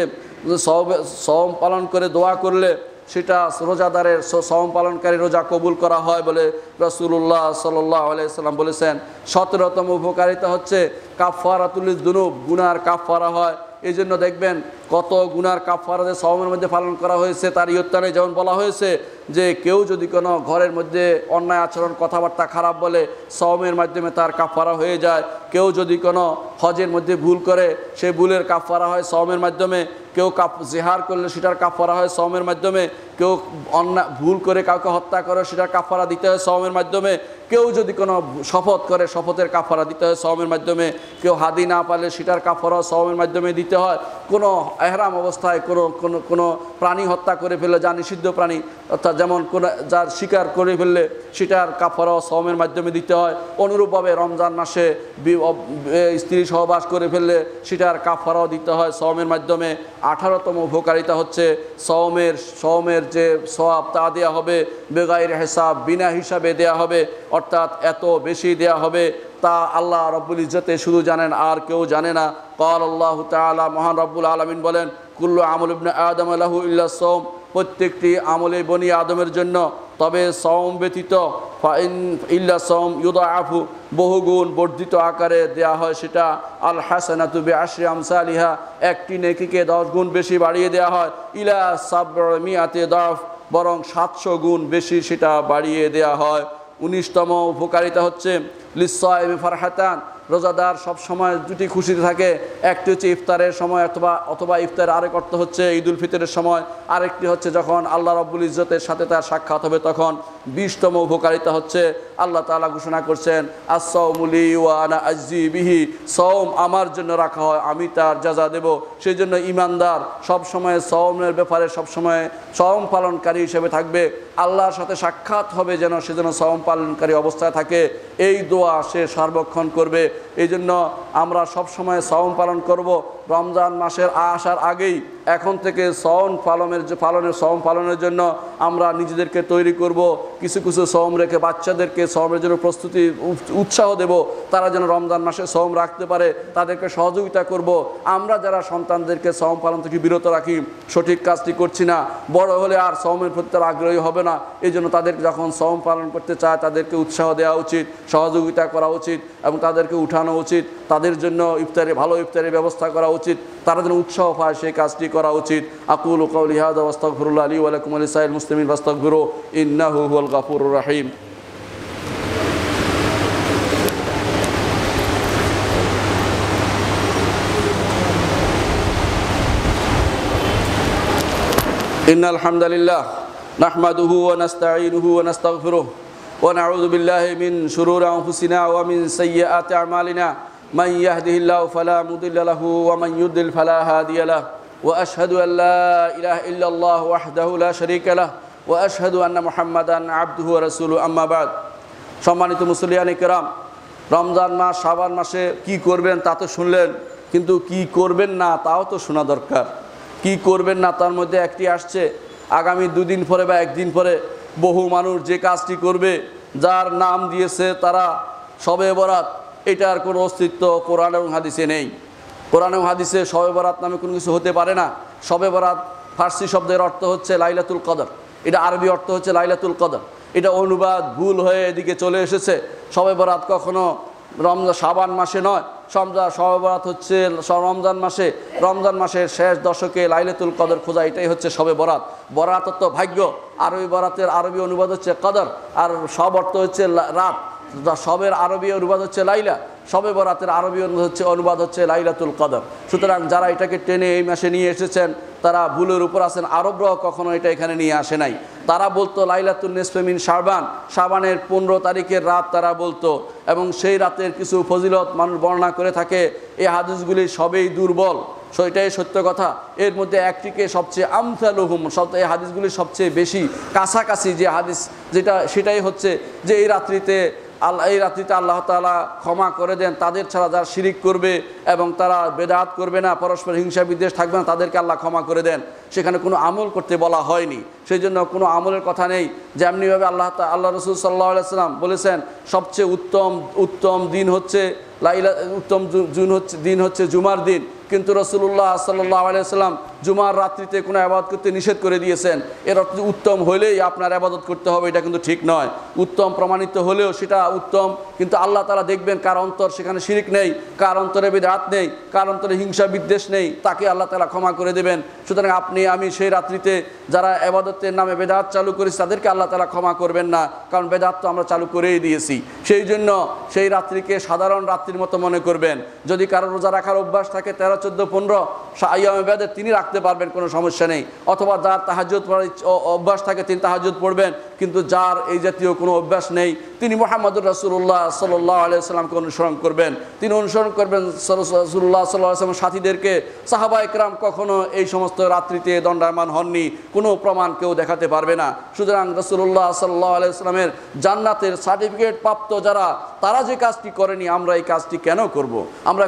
সওম পালন করে দোয়া করলে সেটা রোজাদারের সওম পালনকারী রোজা কবুল করা হয় বলে রাসূলুল্লাহ সাল্লাল্লাহু আলাইহি ওয়াসাল্লাম বলেছেন। 17তম উপকারিতা হচ্ছে কাফফারাতুল যুনুব, গুনার কাফফারা হয়। এই জন্য দেখবেন কত গুনার কাফফারা যে সওমের মধ্যে পালন করা হয়েছে। তার ইয়ত্তানে যেমন বলা হয়েছে যে কেউ যদি কোনো ঘরের মধ্যে অন্যায় আচরণ কথাবার্তা খারাপ বলে সওমের মাধ্যমে তার কাফফারা হয়ে যায়। কেউ যদি কোনো হজের মধ্যে ভুল করে সেই ভুলের কাফফারা হয় সওমের মাধ্যমে। কেউ জিহার করলে সেটার কাফফারা হয় সওমের মাধ্যমে। কেউ ভুল করে কাউকে হত্যা করে সেটার কাফফারা দিতে হয় সওমের মাধ্যমে। কেউ যদি কোনো শপথ করে শপথের কাফফারা দিতে হয় সওমের মাধ্যমে। কেউ হাদি না পারলে সেটার কাফফারা সওমের মাধ্যমে দিতে হয়। কোনো এহরাম অবস্থায় কোনো প্রাণী হত্যা করে ফেললে, যা নিষিদ্ধ প্রাণী অর্থাৎ যেমন কোনো যার শিকার করে ফেললে সেটার কাফফারাও সওমের মাধ্যমে দিতে হয়। অনুরূপভাবে রমজান মাসে স্ত্রী সহবাস করে ফেললে সেটার কাফফারাও দিতে হয় সওমের মাধ্যমে। 18তম উপকারিতা হচ্ছে সওমের যে সওয়াব তা দেয়া হবে বেগাইর হিসাব, বিনা হিসাবে দেয়া হবে, অর্থাৎ এত বেশি দেয়া হবে তা আল্লাহ রব্বুল ইজ্জতে শুধু জানেন, আর কেউ জানে না। ক্বাল আল্লাহু তাআলা, মহান রব্বুল আলামিন বলেন, কুল্লু আমল ইবনে আদম লাহু ইল্লা সাওম, প্রত্যেকটি আমলে বনি আদমের জন্য, তবে সওম ব্যতীত ইল্লা সাওম ইউদাআফু, বহুগুণ বর্ধিত আকারে দেয়া হয় সেটা। আল হাসানাতু বিআশরি আমসালিহা, একটি নেকিকে 10 গুণ বেশি বাড়িয়ে দেয়া হয়। ইলা সাবমিয়াতি দাফ, বরং 700 গুণ বেশি সেটা বাড়িয়ে দেয়া হয়। 19তম উপকারিতা হচ্ছে লিসাইমি ফারহাতান, রোজাদার সব সময় দুটি খুশিতে থাকে। একটি হচ্ছে ইফতারের সময় অথবা ইফতার, আরেক অর্থ হচ্ছে ঈদুল ফিতরের সময়, আরেকটি হচ্ছে যখন আল্লাহ রব্বুল ইজ্জতের সাথে তার সাক্ষাৎ হবে তখন। 20তম উপকারিতা হচ্ছে আল্লাহ তাআলা ঘোষণা করছেন আস-সাওমু লি ওয়া আনা আজজি বিহি, সওম আমার জন্য রাখা হয়, আমি তার জাযা দেব। সেই জন্য ঈমানদার সব সময় সওমের ব্যাপারে সব সময় সওম পালনকারী হিসেবে থাকবে। আল্লাহর সাথে সাক্ষাৎ হবে যেন সে যেন সওম পালনকারী অবস্থায় থাকে, এই দোয়া সে সর্বক্ষণ করবে। এই জন্য আমরা সব সময় সওম পালন করব। রমজান মাসের আসার আগেই এখন থেকে সওম পালনের জন্য আমরা নিজেদেরকে তৈরি করব। কিছু কিছু সওম রেখে বাচ্চাদেরকে সওমের জন্য প্রস্তুতি উৎসাহ দেব, তারা যেন রমজান মাসে সওম রাখতে পারে, তাদেরকে সহযোগিতা করব। আমরা যারা সন্তানদেরকে সওম পালন থেকে বিরত রাখি, সঠিক কাজটি করছি না, বড় হলে আর সওমের প্রতি তারা আগ্রহী হবে না। এই জন্য তাদেরকে যখন সওম পালন করতে চায় তাদেরকে উৎসাহ দেওয়া উচিত, সহযোগিতা করা উচিত এবং তাদেরকে উঠানো উচিত। তাদের জন্য ভালো ইফতারের ব্যবস্থা করা উচিত, তারা যেন উৎসাহ পায় সেই কাজটি করা উচিত। আকুলু কাওলি হাযা ওয়াস্তাগফিরুল্লাহ লি ওয়া লাকুম ওয়া লিসাইরিল মুসলিমিন ফাস্তাগফিরু ইন্নাহু হুয়াল গাফুরুর রাহিম। ইন্নাল হামদালিল্লাহ নাহমাদুহু ওয়া নাস্তাঈনুহু ওয়া নাস্তাগফিরুহু ওয়া নাউযু বিল্লাহি মিন শুরুরি আনফুসিনা ওয়া মিন সাইয়্যাতি আমালিনা। من يهده الله فلا مضل له ومن يضلل فلا هادي له وأشهد أن لا إله إلا الله وحده لا شريك له وأشهد أن محمدا عبده ورسوله أما بعد। সম্মানিত মুসলিয়ানে কেরাম, রমজান মাস শাবান মাসে কি করবেন তা তো শুনলেন, কিন্তু কি করবেন না তাও তো শোনা দরকার। কি করবেন না তার মধ্যে একটি আসছে, আগামী 2 দিন পরে বা 1 দিন পরে বহু মানুষ যে কাজটি করবে, যার নাম দিয়েছে তারা শবে বরাত, এটার কোনো অস্তিত্ব কোরআন এবং হাদিসে নেই। কোরআন এবং হাদিসে শবে বরাত নামে কোনো কিছু হতে পারে না। শবে বরাত ফার্সি শব্দের অর্থ হচ্ছে লাইলাতুল কদর, এটা আরবি অর্থ হচ্ছে লাইলাতুল কদর। এটা অনুবাদ ভুল হয়ে এদিকে চলে এসেছে। শবে বরাত কখনো শাবান মাসে নয়, শবে বরাত হচ্ছে রমজান মাসের শেষ দশকে লাইলাতুল কদর খোঁজা, এটাই হচ্ছে শবে বরাত। বরাত অর্থ ভাগ্য, আরবি বরাতের আরবি অনুবাদ হচ্ছে কদর, আর সব অর্থ হচ্ছে রাত। সবের আরবি অনুবাদ হচ্ছে লাইলা, শবে বরাতের আরবি অনুবাদ হচ্ছে লাইলাতুল কদর। সুতরাং যারা এটাকে টেনে এই মাসে নিয়ে এসেছেন তারা ভুলের উপর আছেন। আরবরাও কখনো এটা এখানে নিয়ে আসে নাই। তারা বলতো লাইলাতুন নিসফে মিন শাবান, শাবানের 15 তারিখের রাত তারা বলতো, এবং সেই রাতের কিছু ফজিলত মানুষ বর্ণনা করে থাকে। এই হাদিসগুলি সবই দুর্বল, সেটাই সত্য কথা। এর মধ্যে একটিকে সবচেয়ে আমসালুহুম, এই হাদিসগুলি সবচেয়ে বেশি কাছাকাছি যে হাদিস যেটা, সেটাই হচ্ছে যে এই রাত্রিতে আল্লাহ তাআলা ক্ষমা করে দেন তাদের ছাড়া যারা শিরিক করবে এবং তারা বেদাত করবে না, পরস্পর হিংসা বিদ্বেষ থাকবে না, তাদেরকে আল্লাহ ক্ষমা করে দেন। সেখানে কোনো আমল করতে বলা হয়নি, সেই জন্য কোনো আমলের কথা নেই। যেমনিভাবে আল্লাহ রসুল সাল্লাল্লাহু আলাইহি ওয়াসাল্লাম বলেছেন সবচেয়ে উত্তম দিন হচ্ছে দিন হচ্ছে জুমার দিন, কিন্তু রাসূলুল্লাহ সাল্লাল্লাহু আলাইহি ওয়াসাল্লাম জুমার রাত্রিতে কোনো ইবাদত করতে নিষেধ করে দিয়েছেন। এর অর্থ উত্তম হলেই আপনার ইবাদত করতে হবে, এটা কিন্তু ঠিক নয়। উত্তম প্রমাণিত হলেও সেটা উত্তম, কিন্তু আল্লাহ তাআলা দেখবেন কার অন্তর সেখানে শিরিক নেই, কার অন্তরে বিদআত নেই, কার অন্তরে হিংসা বিদ্বেষ নেই, তাকে আল্লাহ তাআলা ক্ষমা করে দেবেন। সুতরাং আপনি আমি সেই রাত্রিতে যারা ইবাদতের নামে বেদাত চালু করেছি তাদেরকে আল্লাহ তাআলা ক্ষমা করবেন না, কারণ বেদাত তো আমরা চালু করেই দিয়েছি। সেই জন্য সেই রাত্রিকে সাধারণ রাত্রির মতো মনে করবেন। যদি কারো রোজা রাখার অভ্যাস থাকে 13, 14, 15 আইয়ামে বেদের, তিনি রাখতে পারবেন, কোনো সমস্যা নেই। অথবা যার তাহাজ্জুদ পড়ার অভ্যাস থাকে তিনি তাহাজ্জুদ পড়বেন, কিন্তু যার এই জাতীয় কোনো অভ্যাস নেই তিনি মুহাম্মদুর রাসূলুল্লাহ সাল্লাল্লাহু আলাইহি ওয়াসাল্লামকে অনুসরণ করবেন। তিনি অনুসরণ করবেন রাসূলুল্লাহ সাল্লাল্লাহু আলাইহি ওয়াসাল্লাম সাথীদেরকে। সাহাবায়ে কেরাম কখনো এই সমস্ত রাত্রিতে দণ্ডায়মান হননি, কোনো প্রমাণ কেউ দেখাতে পারবে না। সুতরাং রাসূলুল্লাহ সাল্লাল্লাহু আলাইহি ওয়াসাল্লামের জান্নাতের সার্টিফিকেট প্রাপ্ত যারা, তারা যে কাজটি করেনি আমরা এই কাজটি কেন করব? আমরা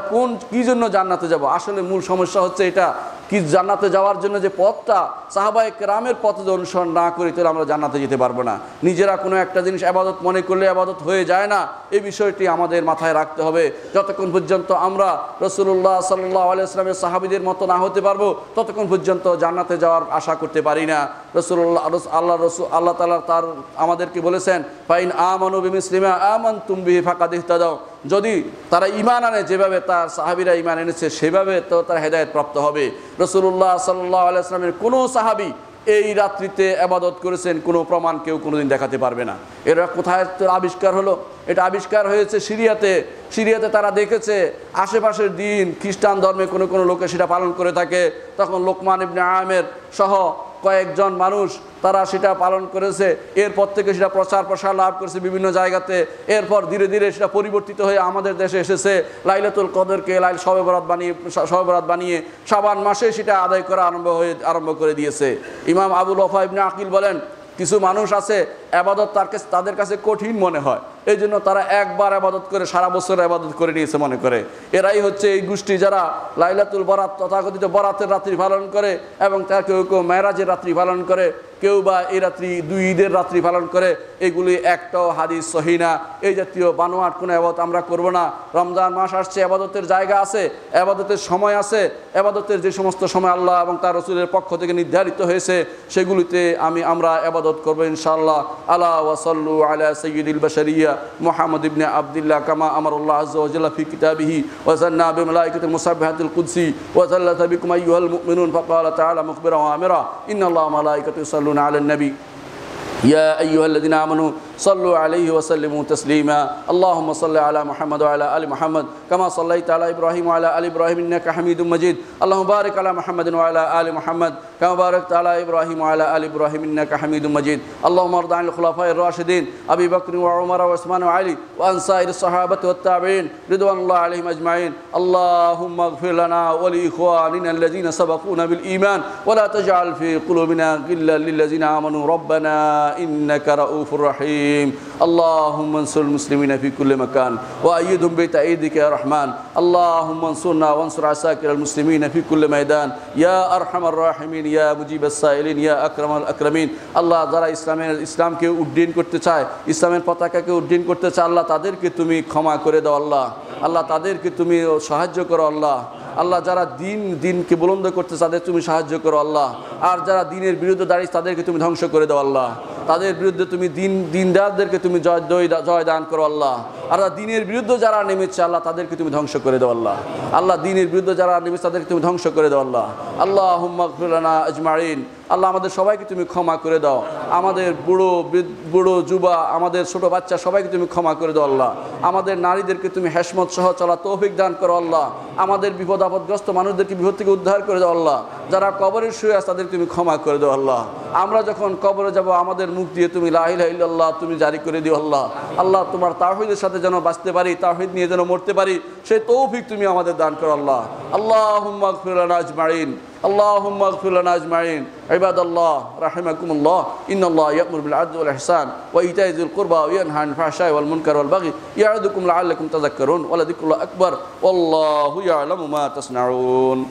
কি জন্য জান্নাতে যাব? আসলে মূল সমস্যা হচ্ছে এটা, কি জান্নাতে যাওয়ার জন্য যে পথটা, সাহাবায়ে কেরামের পথে যদি অনুসরণ না করি তাহলে আমরা জান্নাতে যেতে পারবো না। নিজেরা কোনো একটা জিনিস ইবাদত মনে করলে ইবাদত হয়ে যায় না, এই বিষয়টি আমাদের মাথায় রাখতে হবে। যতক্ষণ পর্যন্ত আমরা রাসূলুল্লাহ সাল্লাল্লাহু আলাইহি ওয়াসাল্লামের সাহাবীদের মতো না হতে পারবো ততক্ষণ পর্যন্ত জান্নাতে যাওয়ার আশা করতে পারি না। আল্লাহ তাআলা তার আমাদেরকে বলেছেন ফাইন আমানু বিমিসলি মা আমানতুম বিহি ফাকাদ ইহতাদাও, যদি তারা ঈমান আনে যেভাবে তার সাহাবীরা ঈমান এনেছে সেভাবে তো তারা হেদায়েত প্রাপ্ত হবে। রাসূলুল্লাহ সাল্লাল্লাহু আলাইহি ওয়াসাল্লামের কোনো সাহাবী এই রাত্রিতে ইবাদত করেছেন কোনো প্রমাণ কেউ কোনোদিন দেখাতে পারবে না। এরা কোথায় আবিষ্কার হলো? এটা আবিষ্কার হয়েছে সিরিয়াতে তারা দেখেছে আশেপাশের দিন খ্রিস্টান ধর্মে কোনো লোকে সেটা পালন করে থাকে। তখন লোকমান ইবনে আমের সহ কয়েকজন মানুষ তারা সেটা পালন করেছে। এরপর থেকে সেটা প্রসার লাভ করেছে বিভিন্ন জায়গাতে। এরপর ধীরে ধীরে সেটা পরিবর্তিত হয়ে আমাদের দেশে এসেছে। লাইলাতুল কদরকে শবে বরাত বানিয়ে শাবান মাসে সেটা আদায় করা আরম্ভ করে দিয়েছে। ইমাম আবুল ওয়াফা ইবনে আকিল বলেন, কিছু মানুষ আছে ইবাদত তাদের কাছে কঠিন মনে হয়, এই জন্য তারা একবার ইবাদত করে সারা বছর ইবাদত করে নিয়েছে মনে করে। এরাই হচ্ছে এই গোষ্ঠী যারা লাইলাতুল বরাত তথাকথিত বরাতের রাত্রি পালন করে, এবং তারা কেউ মেরাজের রাত্রি পালন করে, কেউ বা এই রাত্রি 2 ঈদের রাত্রি পালন করে। এগুলি একটাও হাদিস সহিহ না। এই জাতীয় বানোয়াট কোনো ইবাদত আমরা করব না। রমজান মাস আসছে, ইবাদতের জায়গা আছে, ইবাদতের সময় আছে। ইবাদতের যে সমস্ত সময় আল্লাহ এবং তার রাসূলের পক্ষ থেকে নির্ধারিত হয়েছে সেগুলিতে আমরা ইবাদত করব ইনশাআল্লাহ। আলা ওয়া সাল্লু আলা সাইয়্যিদিল বাশারিয়া মুহাম্মদ ইবনে আবদুল্লাহ কামা আমারাল্লাহু আযজা ওয়া জাল্লা ফি কিতাবিহি ওয়া জান্না বিমালাইকাতিল মুসাব্বিহাতিল কুদসি ওয়া জাল্লাতা বিকুম আইয়ুহাল মুমিনুন ফাকালা তাআলা মুখবিরা ওয়া আমিরা ইন্নাল্লাহা ওয়া মালাইকাতাহু ইউসাল্লুনা আলান নবী يا أيها الذين آمنوا صلوا عليه وسلموا تسليما اللهم صل على محمد وعلى آل محمد كما صليت على إبراهيم وعلى آل إبراهيم إنك حميد مجيد اللهم بارك على محمد وعلى آل محمد كما باركت على إبراهيم وعلى آل إبراهيم إنك حميد مجيد اللهم ارض عن الخلفاء الراشدين أبي بكر وعمر وعثمان وعلي وعن سائر الصحابة والتابعين رضوان الله عليهم أجمعين اللهم اغفر لنا ولإخواننا الذين سبقونا بالإيمان ولا تجعل في قلوبنا غلا للذين آمنوا ربنا إنك رؤوف رحيم اللهم انصر المسلمين في كل مكان وأيدهم بتأييدك يا رحمن اللهم انصرنا وانصر عساكر المسلمين في كل ميدان يا أرحم الراحمين يا مجيب السائلين يا أكرم الأكرمين আল্লাহ যারা ইসলামকে উড্ডীন করতে চায়, ইসলামের পতাকাকে উড্ডীন করতে চায়, আল্লাহ তাদেরকে তুমি ক্ষমা করে দাও আল্লাহ তাদেরকে তুমি সাহায্য করো আল্লাহ যারা দিনকে বুলন্দ করতে তাদের তুমি সাহায্য করো আল্লাহ। আর যারা দিনের বিরুদ্ধে দাঁড়িয়ে তাদেরকে তুমি ধ্বংস করে দাও আল্লাহ। তাদের বিরুদ্ধে তুমি দিনদারদেরকে তুমি জয় দান করো আল্লাহ। আর দিনের বিরুদ্ধে যারা নেমেছে আল্লাহ তাদেরকে তুমি ধ্বংস করে দাও আল্লাহ দিনের বিরুদ্ধে যারা নেমেছে তাদেরকে তুমি ধ্বংস করে দাও আল্লাহুম্মা গফির লানা আজমাইন আল্লাহ আমাদের সবাইকে তুমি ক্ষমা করে দাও। আমাদের বুড়ো যুবা, আমাদের ছোট বাচ্চা সবাইকে তুমি ক্ষমা করে দাও আল্লাহ। আমাদের নারীদেরকে তুমি হেশমত সহ চলা তৌফিক দান করো আল্লাহ। আমাদের বিপদ আপদগ্রস্ত মানুষদেরকে বিপদ থেকে উদ্ধার করে দাও আল্লাহ। যারা কবরে শুয়ে আছে তাদের তুমি ক্ষমা করে দাও আল্লাহ। আমরা যখন কবরে যাব আমাদের মুখ দিয়ে তুমি লা ইলাহা ইল্লাল্লাহ তুমি জারি করে দিও আল্লাহ তোমার তাওহীদের সাথে যেন বাঁচতে পারি, তাওহীদ নিয়ে যেন মরতে পারি, সেই তৌফিক তুমি আমাদের দান করো আল্লাহ। اللهم اغفر لنا أجمعين اللهم اغفر لنا أجمعين عباد الله رحمكم الله إن الله يأمر بالعدل والإحسان وإيتاء ذي القربى وينهى عن الفحشاء والمنكر والبغي يعظكم لعلكم تذكرون ولذكر الله أكبر والله يعلم ما تصنعون